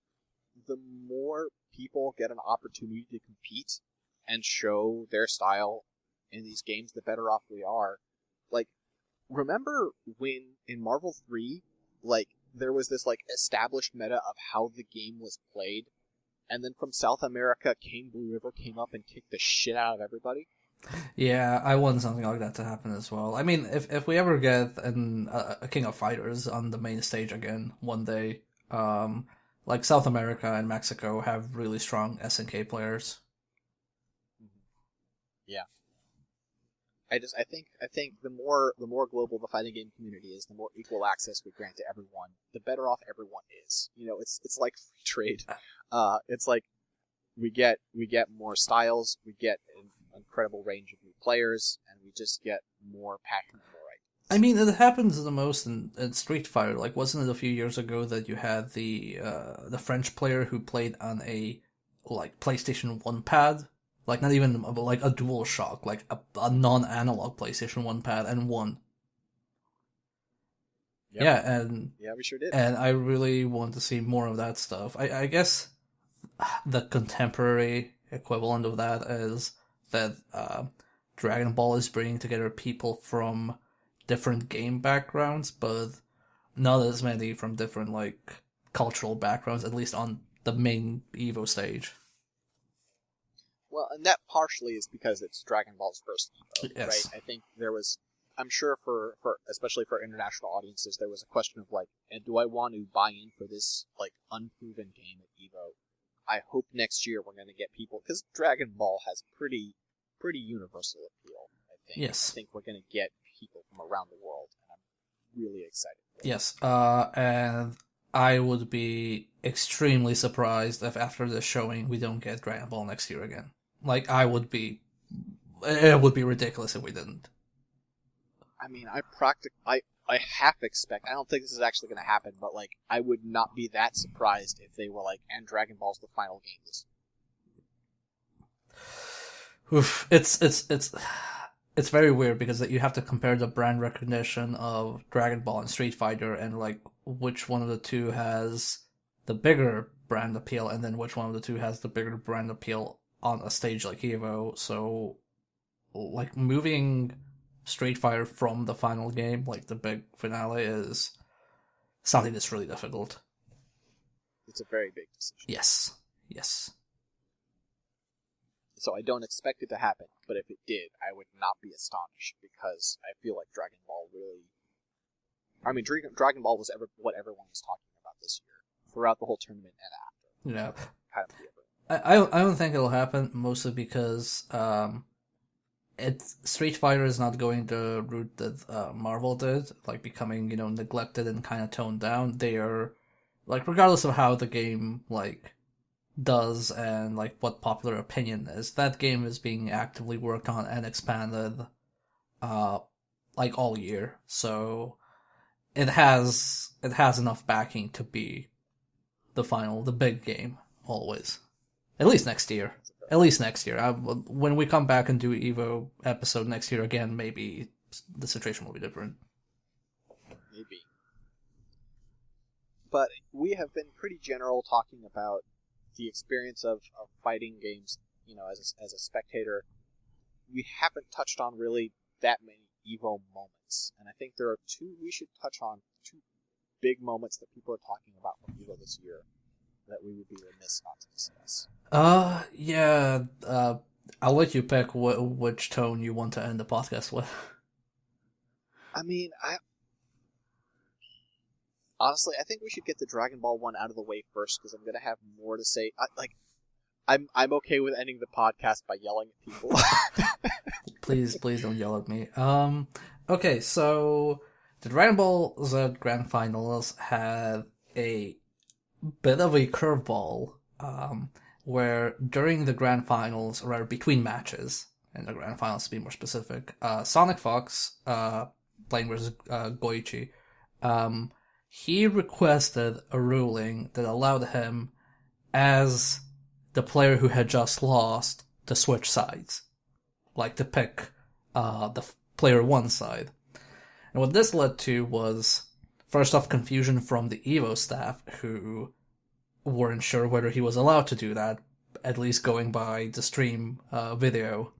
the more people get an opportunity to compete and show their style in these games, the better off we are. Like, remember when in Marvel 3, like, there was this like established meta of how the game was played, and then from South America, King Blue River came up and kicked the shit out of everybody? Yeah, I want something like that to happen as well. I mean, if we ever get a King of Fighters on the main stage again one day, like South America and Mexico have really strong SNK players. Yeah. I think the more global the fighting game community is, the more equal access we grant to everyone, the better off everyone is. It's like free trade. It's like we get more styles, we get an incredible range of new players, and we just get more passion and more right. I mean, it happens the most in Street Fighter. Like, wasn't it a few years ago that you had the French player who played on a like PlayStation 1 pad? Like, not even like a DualShock, like a non-analog PlayStation 1 pad, and won. Yep. Yeah, and yeah, we sure did. And I really want to see more of that stuff. I guess the contemporary equivalent of that is that Dragon Ball is bringing together people from different game backgrounds, but not as many from different like cultural backgrounds, at least on the main Evo stage. Well, and that partially is because it's Dragon Ball's first Evo, yes. Right? I think there was, I'm sure for especially for international audiences, there was a question of like, and do I want to buy in for this like unproven game at Evo? I hope next year we're going to get people, because Dragon Ball has pretty universal appeal, I think. Yes. I think we're going to get people from around the world, and I'm really excited for it. Yes, and I would be extremely surprised if after this showing we don't get Dragon Ball next year again. Like, it would be ridiculous if we didn't. I mean, I half expect. I don't think this is actually going to happen, but like, I would not be that surprised if they were like, and Dragon Ball's the final game this year. Oof, it's very weird because you have to compare the brand recognition of Dragon Ball and Street Fighter, and like which one of the two has the bigger brand appeal, and then which one of the two has the bigger brand appeal on a stage like Evo. So, like, moving Street Fighter from the final game, like the big finale, is something that's really difficult. It's a very big decision. Yes. So I don't expect it to happen, but if it did, I would not be astonished, because I feel like Dragon Ball really... I mean, Dragon Ball was what everyone was talking about this year, throughout the whole tournament and after. Yeah. Kind of I don't think it'll happen, mostly because Street Fighter is not going the route that Marvel did, like becoming, neglected and kind of toned down. They are, like, regardless of how the game, like, does and, like, what popular opinion is, that game is being actively worked on and expanded, like, all year. So it has enough backing to be the big game, always. At least next year. When we come back and do Evo episode next year again, maybe the situation will be different. Maybe. But we have been pretty general talking about the experience of fighting games, as a spectator. We haven't touched on really that many Evo moments. And I think there are we should touch on two big moments that people are talking about from Evo this year that we would be remiss not to discuss. Yeah. I'll let you pick which tone you want to end the podcast with. I mean, honestly, I think we should get the Dragon Ball one out of the way first, because I'm going to have more to say. I'm okay with ending the podcast by yelling at people. Please don't yell at me. Okay, so the Dragon Ball Z Grand Finals had a bit of a curveball, where during the Grand Finals, or between matches, in the Grand Finals to be more specific, Sonic Fox, playing versus Goichi, he requested a ruling that allowed him, as the player who had just lost, to switch sides. Like, to pick the player one side. And what this led to was, first off, confusion from the Evo staff, who weren't sure whether he was allowed to do that, at least going by the stream video.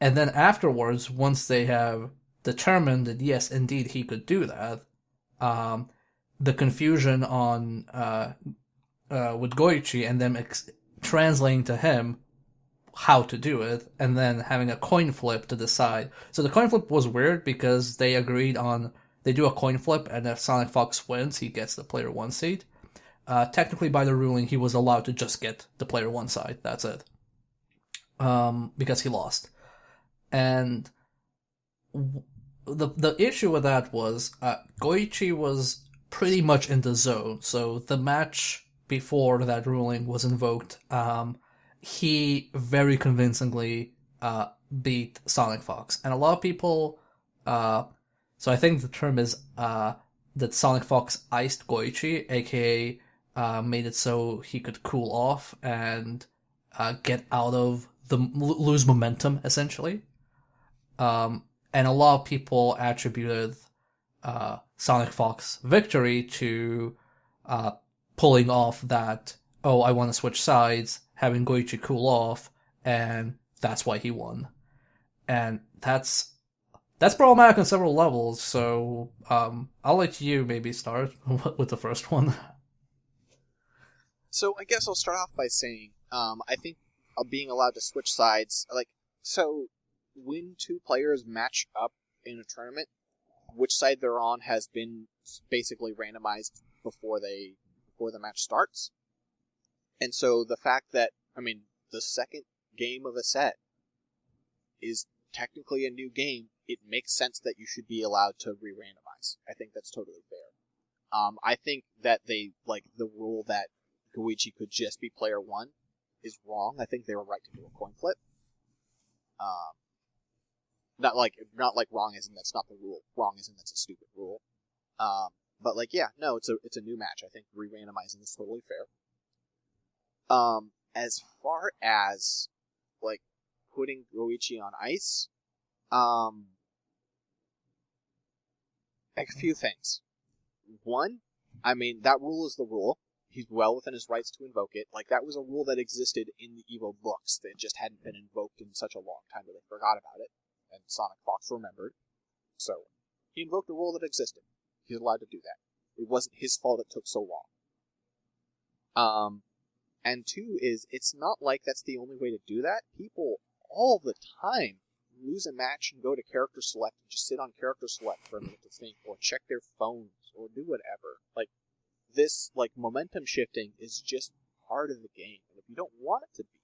And then afterwards, once they have determined that yes, indeed, he could do that, the confusion on with Goichi and them translating to him how to do it, and then having a coin flip to decide. So the coin flip was weird because they agreed on, they do a coin flip, and if Sonic Fox wins, he gets the player one seat. Technically, by the ruling, he was allowed to just get the player one side. That's it. Because he lost. And the issue with that was Goichi was pretty much in the zone. So the match before that ruling was invoked, he very convincingly beat Sonic Fox. And a lot of people, so I think the term is that Sonic Fox iced Goichi, aka made it so he could cool off and get out of lose momentum, essentially. And a lot of people attributed Sonic Fox victory to pulling off that, oh, I want to switch sides, having Goichi cool off, and that's why he won. And that's problematic on several levels, so I'll let you maybe start with the first one. So I guess I'll start off by saying, I think being allowed to switch sides, so when two players match up in a tournament, which side they're on has been basically randomized before the match starts. And so the fact that, the second game of a set is technically a new game, it makes sense that you should be allowed to re-randomize. I think that's totally fair. I think that the rule that Goichi could just be player one is wrong. I think they were right to do a coin flip. Not like wrong as in that's not the rule. Wrong as in that's a stupid rule. But like, yeah, no, it's a new match. I think re-randomizing is totally fair. As far as like putting Goichi on ice, a few things. One, I mean, that rule is the rule. He's well within his rights to invoke it. Like, that was a rule that existed in the Evo books that just hadn't been invoked in such a long time that they forgot about it. And Sonic Fox remembered. So, he invoked a rule that existed. He's allowed to do that. It wasn't his fault it took so long. And two is, it's not like that's the only way to do that. People all the time lose a match and go to character select and just sit on character select for a minute to think, or check their phones, or do whatever. Like, this, like, momentum shifting is just part of the game. And if you don't want it to be,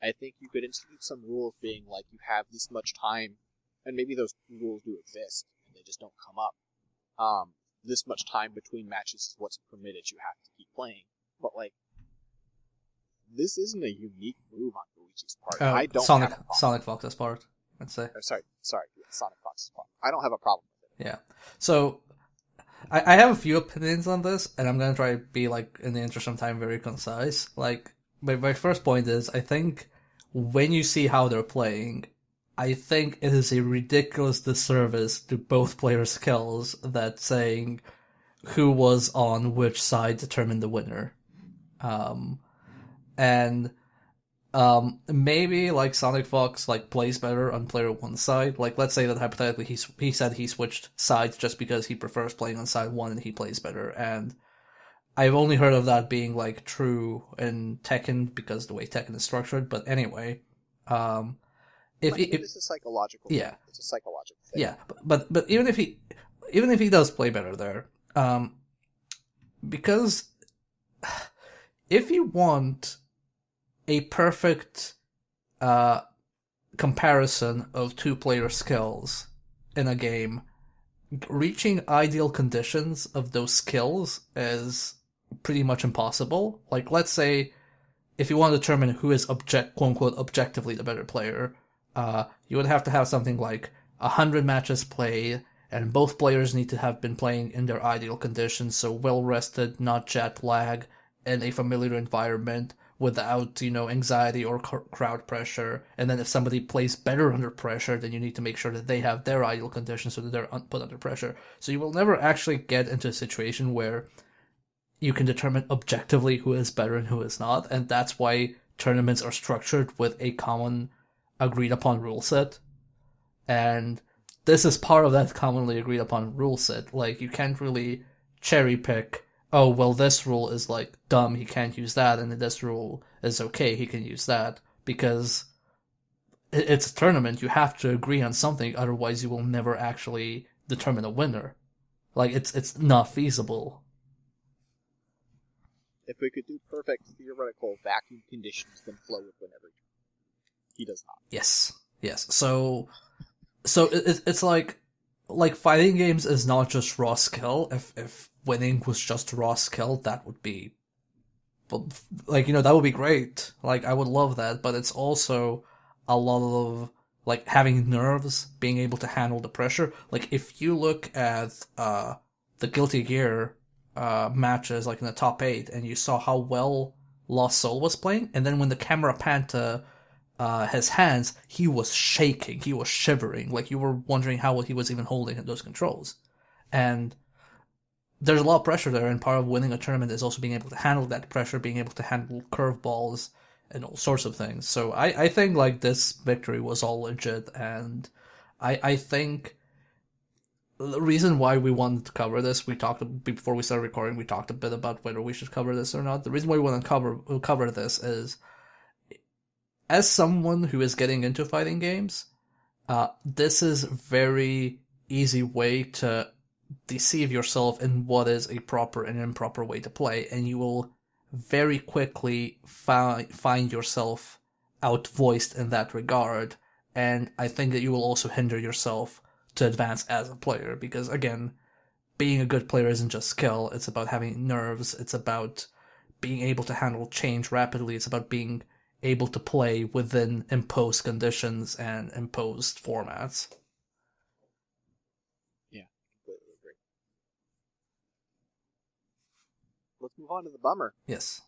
I think you could institute some rules being like, you have this much time, and maybe those rules do exist, and they just don't come up. This much time between matches is what's permitted, you have to keep playing. But, like, this isn't a unique move on Luigi's part. I don't have a problem. Sonic Fox's part, I'd say. Sorry, Sonic Fox's part. I don't have a problem with it. Yeah. So, I have a few opinions on this, and I'm gonna try to be, like, in the interest of time, very concise. Like, my first point is, I think when you see how they're playing, I think it is a ridiculous disservice to both players' skills that saying who was on which side determined the winner. Maybe, like, Sonic Fox, like, plays better on player one side. Like, let's say that hypothetically he said he switched sides just because he prefers playing on side one and he plays better. And I've only heard of that being, like, true in Tekken because the way Tekken is structured. But anyway, this is psychological. Yeah, it's a psychological thing. Yeah, but even if he does play better there, because if you want a perfect comparison of two player skills in a game, reaching ideal conditions of those skills is pretty much impossible. Like, let's say if you want to determine who is quote-unquote objectively the better player, you would have to have something like 100 matches played, and both players need to have been playing in their ideal conditions, so well-rested, not jet lag, in a familiar environment, without, anxiety or crowd pressure. And then if somebody plays better under pressure, then you need to make sure that they have their ideal conditions so that they're put under pressure. So you will never actually get into a situation where you can determine objectively who is better and who is not, and that's why tournaments are structured with a common agreed upon rule set. And this is part of that commonly agreed upon rule set. Like, you can't really cherry pick, oh, well, this rule is, like, dumb, he can't use that, and this rule is okay, he can use that, because it's a tournament, you have to agree on something, otherwise you will never actually determine a winner. Like, it's not feasible. If we could do perfect theoretical vacuum conditions, then Flo would win every turn. He does not. Yes. So it's like fighting games is not just raw skill. If winning was just raw skill, that would be, that would be great. Like, I would love that, but it's also a lot of, like, having nerves, being able to handle the pressure. Like, if you look at the Guilty Gear matches, like, in the top 8, and you saw how well Lost Soul was playing, and then when the camera panned to his hands, he was shaking, he was shivering, like, you were wondering how he was even holding those controls. And there's a lot of pressure there, and part of winning a tournament is also being able to handle that pressure, being able to handle curveballs and all sorts of things. So I think, like, this victory was all legit, and I think the reason why we wanted to cover this, before we started recording, we talked a bit about whether we should cover this or not. The reason why we want to cover this is, as someone who is getting into fighting games, this is a very easy way to deceive yourself in what is a proper and improper way to play, and you will very quickly find yourself outvoiced in that regard, and I think that you will also hinder yourself to advance as a player, because, again, being a good player isn't just skill, it's about having nerves, it's about being able to handle change rapidly, it's about being able to play within imposed conditions and imposed formats. Yeah, completely agree. Let's move on to the bummer. Yes.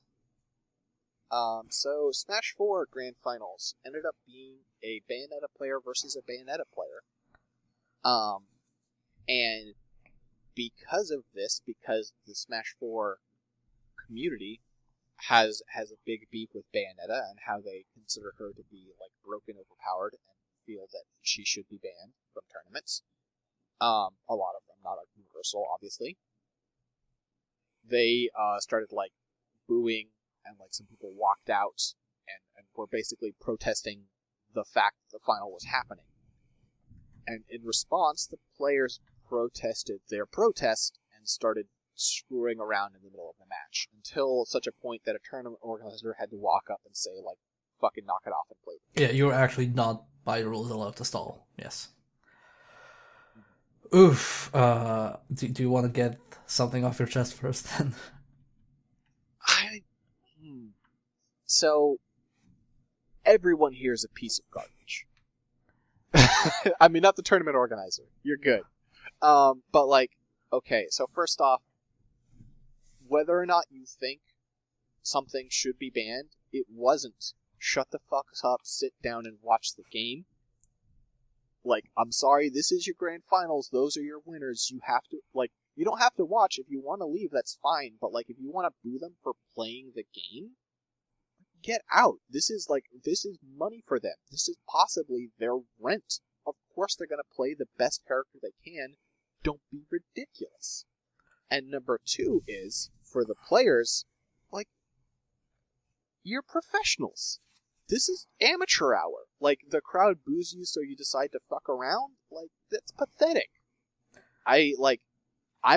So Smash 4 Grand Finals ended up being a Bayonetta player versus a Bayonetta player. And because of this, because the Smash 4 community has a big beef with Bayonetta and how they consider her to be like broken, overpowered, and feel that she should be banned from tournaments. A lot of them, not universal, obviously. They started like booing, and like some people walked out and were basically protesting the fact that the final was happening. And in response, the players protested their protest and started screwing around in the middle of the match until such a point that a tournament organizer had to walk up and say, like, fucking knock it off and play. Yeah, you're actually not by the rules allowed to stall. Yes. Oof. Do you want to get something off your chest first, then? So, everyone here is a piece of garbage. I mean, not the tournament organizer. You're good. But, like, okay, so first off, whether or not you think something should be banned, it wasn't. Shut the fuck up, sit down, and watch the game. Like, I'm sorry, this is your grand finals, those are your winners, you have to, like, you don't have to watch. If you want to leave, that's fine, but, like, if you want to boo them for playing the game, get out. This is money for them. This is possibly their rent. Of course they're going to play the best character they can. Don't be ridiculous. And number two is, for the players, like, you're professionals. This is amateur hour. Like, the crowd boos you so you decide to fuck around? Like, that's pathetic. I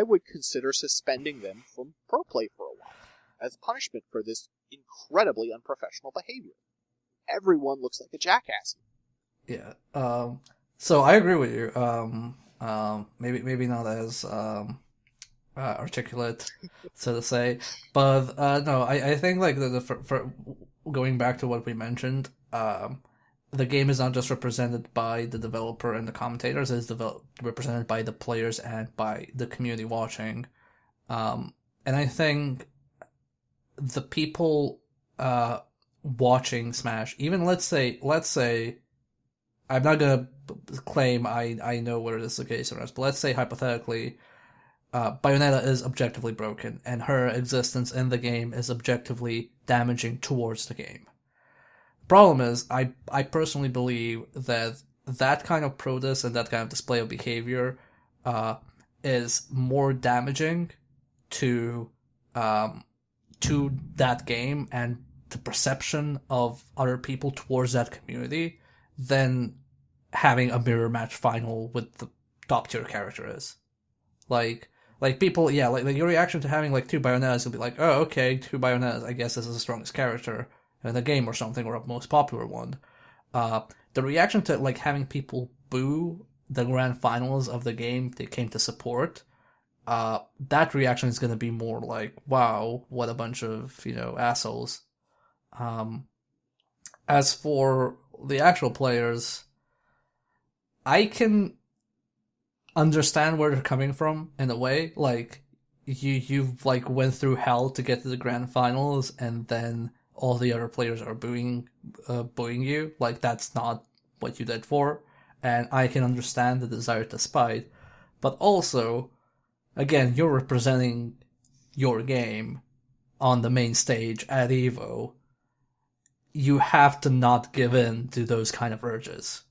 would consider suspending them from pro play for a while as punishment for this incredibly unprofessional behavior. Everyone looks like a jackass. Yeah. So I agree with you. Maybe not as articulate, so to say, but no, I think like for going back to what we mentioned, the game is not just represented by the developer and the commentators; it's represented by the players and by the community watching. And I think the people watching Smash, even let's say, I'm not gonna claim I know whether this is the case or not, but let's say hypothetically, Bayonetta is objectively broken, and her existence in the game is objectively damaging towards the game. Problem is, I personally believe that kind of protest and that kind of display of behavior is more damaging to that game and the perception of other people towards that community than having a mirror match final with the top tier character is. Like people, yeah, like your reaction to having like two Bayonettas will be like, oh, okay, two Bayonettas, I guess this is the strongest character in the game or something, or a most popular one. The reaction to like having people boo the grand finals of the game they came to support, that reaction is going to be more like, wow, what a bunch of, assholes. As for the actual players, I can understand where they're coming from in a way. Like, you've like went through hell to get to the grand finals, and then all the other players are booing you. Like, that's not what you did for. And I can understand the desire to spite, but also, again, you're representing your game on the main stage at EVO. You have to not give in to those kind of urges.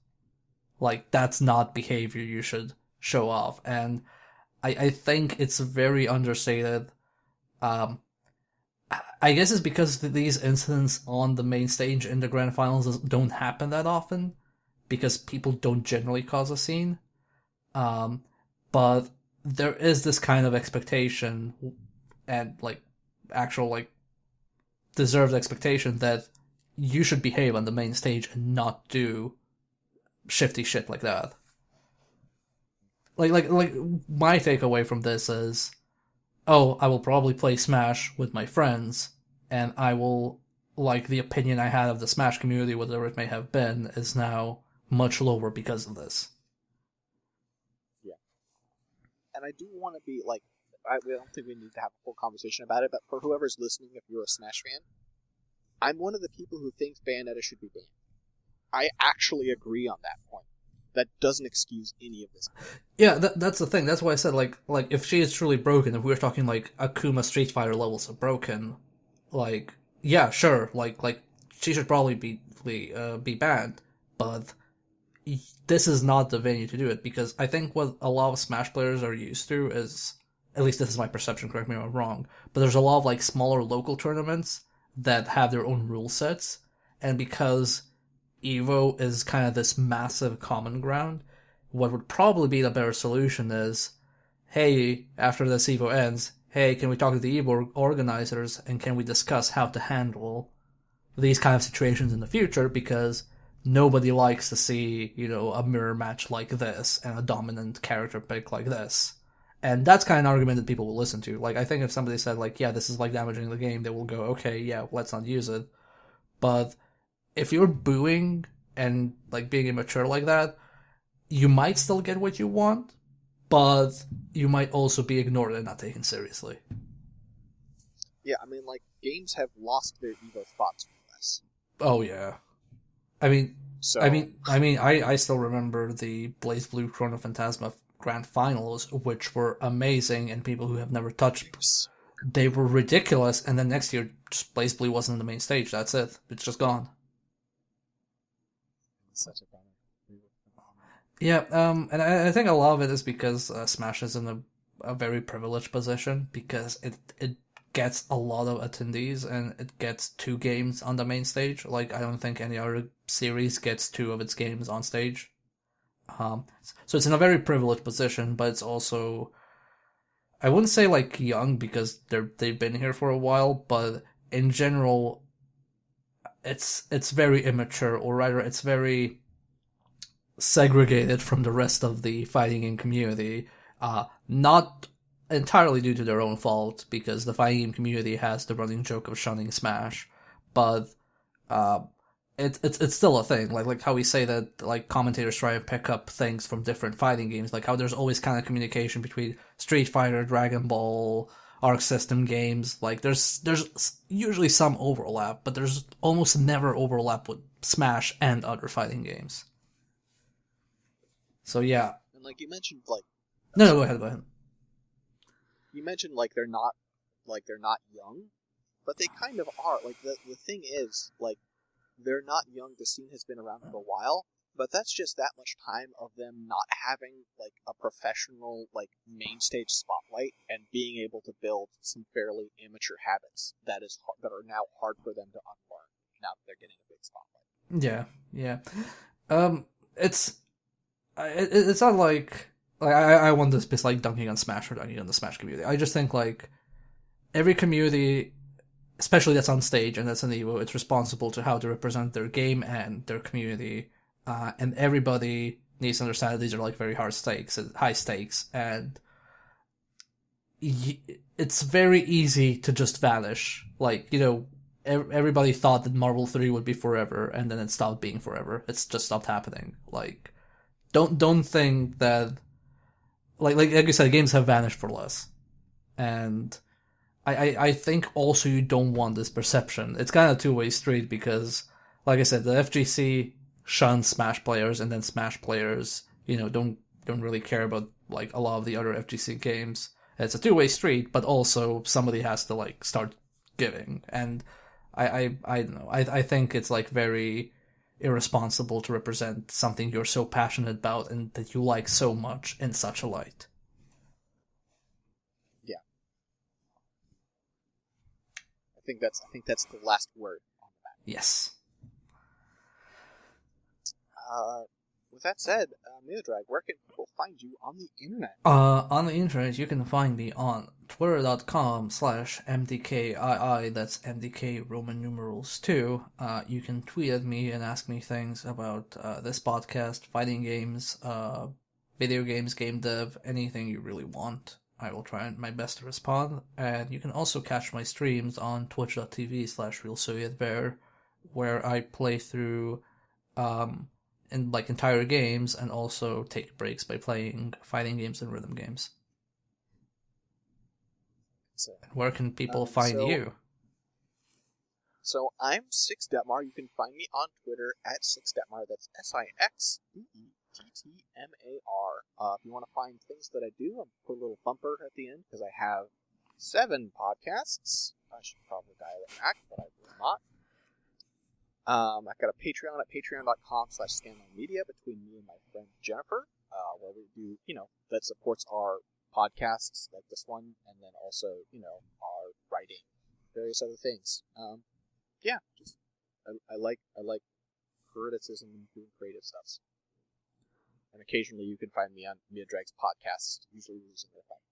Like, that's not behavior you should show off. And I think it's very understated. I guess it's because these incidents on the main stage in the grand finals don't happen that often, because people don't generally cause a scene. But there is this kind of expectation, and like actual like deserved expectation, that you should behave on the main stage and not do shifty shit like that. Like my takeaway from this is, oh, I will probably play Smash with my friends, and I will like the opinion I had of the Smash community, whatever it may have been, is now much lower because of this. Yeah. And I do want to be like, I don't think we need to have a full conversation about it, but for whoever's listening, if you're a Smash fan, I'm one of the people who thinks Bayonetta should be banned. I actually agree on that point. That doesn't excuse any of this. Yeah, that's the thing. That's why I said, like if she is truly broken, if we're talking like Akuma Street Fighter levels of broken, like, yeah, sure, like she should probably be banned, but this is not the venue to do it, because I think what a lot of Smash players are used to is, at least this is my perception, correct me if I'm wrong, but there's a lot of like smaller local tournaments that have their own rule sets, and because Evo is kind of this massive common ground, what would probably be the better solution is, hey, after this Evo ends, hey, can we talk to the Evo organizers and can we discuss how to handle these kind of situations in the future, because nobody likes to see, a mirror match like this and a dominant character pick like this. And that's kind of an argument that people will listen to. Like, I think if somebody said, like, yeah, this is like damaging the game, they will go, okay, yeah, let's not use it. But if you're booing and, like, being immature like that, you might still get what you want, but you might also be ignored and not taken seriously. Yeah, I mean, like, games have lost their Evo spots from this. Oh, yeah. I still remember the Blaze Blue Chrono Phantasma Grand Finals, which were amazing, and people who have never touched, they were ridiculous, and then next year, just Blaze Blue wasn't on the main stage, that's it. It's just gone. Such a bummer. Yeah, and I think a lot of it is because Smash is in a very privileged position, because it gets a lot of attendees and it gets 2 games on the main stage. Like, I don't think any other series gets 2 of its games on stage. So it's in a very privileged position, but it's also, I wouldn't say like young, because they've been here for a while, but in general, it's very immature, or rather, it's very segregated from the rest of the fighting game community. Not entirely due to their own fault, because the fighting game community has the running joke of shunning Smash, but it's still a thing. Like how we say that, like, commentators try to pick up things from different fighting games, like how there's always kind of communication between Street Fighter, Dragon Ball, Arc System games. Like, there's usually some overlap, but there's almost never overlap with Smash and other fighting games. So yeah. And like you mentioned, like, no, go ahead. You mentioned like they're not young, but they kind of are. Like, the thing is, like, they're not young. The scene has been around for a while, but that's just that much time of them not having like a professional, like, main stage spotlight and being able to build some fairly immature habits that are now hard for them to unlearn now that they're getting a big spotlight. Yeah. It's not like I want this be like dunking on Smash or dunking on the Smash community. I just think, like, every community, especially that's on stage and that's in Evo, it's responsible to how to represent their game and their community, and everybody needs to understand that these are like very high stakes, and it's very easy to just vanish. Like, everybody thought that Marvel 3 would be forever, and then it stopped being forever. It's just stopped happening. Like, don't think that, like you said, games have vanished for less. And I think also you don't want this perception. It's kind of a two-way street, because, like I said, the FGC shuns Smash players, and then Smash players, don't really care about, like, a lot of the other FGC games. It's a two-way street, but also somebody has to, like, start giving. And I don't know. I think it's, like, very irresponsible to represent something you're so passionate about and that you like so much in such a light. Yeah, I think that's the last word on that. Yes. With that said, Miodrag, where can people find you on the internet? On the internet, you can find me on twitter.com/mdkii, that's MDK Roman numerals 2. You can tweet at me and ask me things about this podcast, fighting games, video games, game dev, anything you really want. I will try my best to respond. And you can also catch my streams on twitch.tv/RealSovietBear, where I play through in like entire games and also take breaks by playing fighting games and rhythm games. So, Where can people find you? So I'm Six Detmar. You can find me on Twitter at Six Detmar. That's SixDettmar. If you want to find things that I do, I'll put a little bumper at the end because I have 7 podcasts. I should probably dial it back, but I will not. I've got a Patreon at patreon.com/scanlinemedia between me and my friend Jennifer, where we do, that supports our podcasts like this one, and then also, our writing, various other things. Yeah, just I like criticism and doing creative stuff. And occasionally you can find me on Miodrag's podcast, usually losing their fight.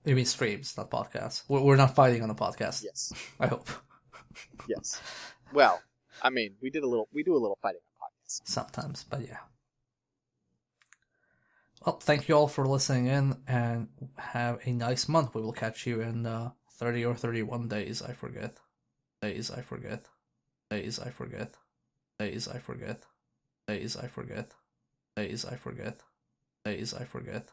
You mean streams, not podcasts. We're not fighting on the podcast. Yes. I hope. Yes. Well, I mean, we do a little fighting on podcasts. Sometimes, but yeah. Well, thank you all for listening in, and have a nice month. We will catch you in 30 or 31 days, I forget. Days I forget. Days I forget. Days I forget. Days I forget. Days I forget. Days I forget.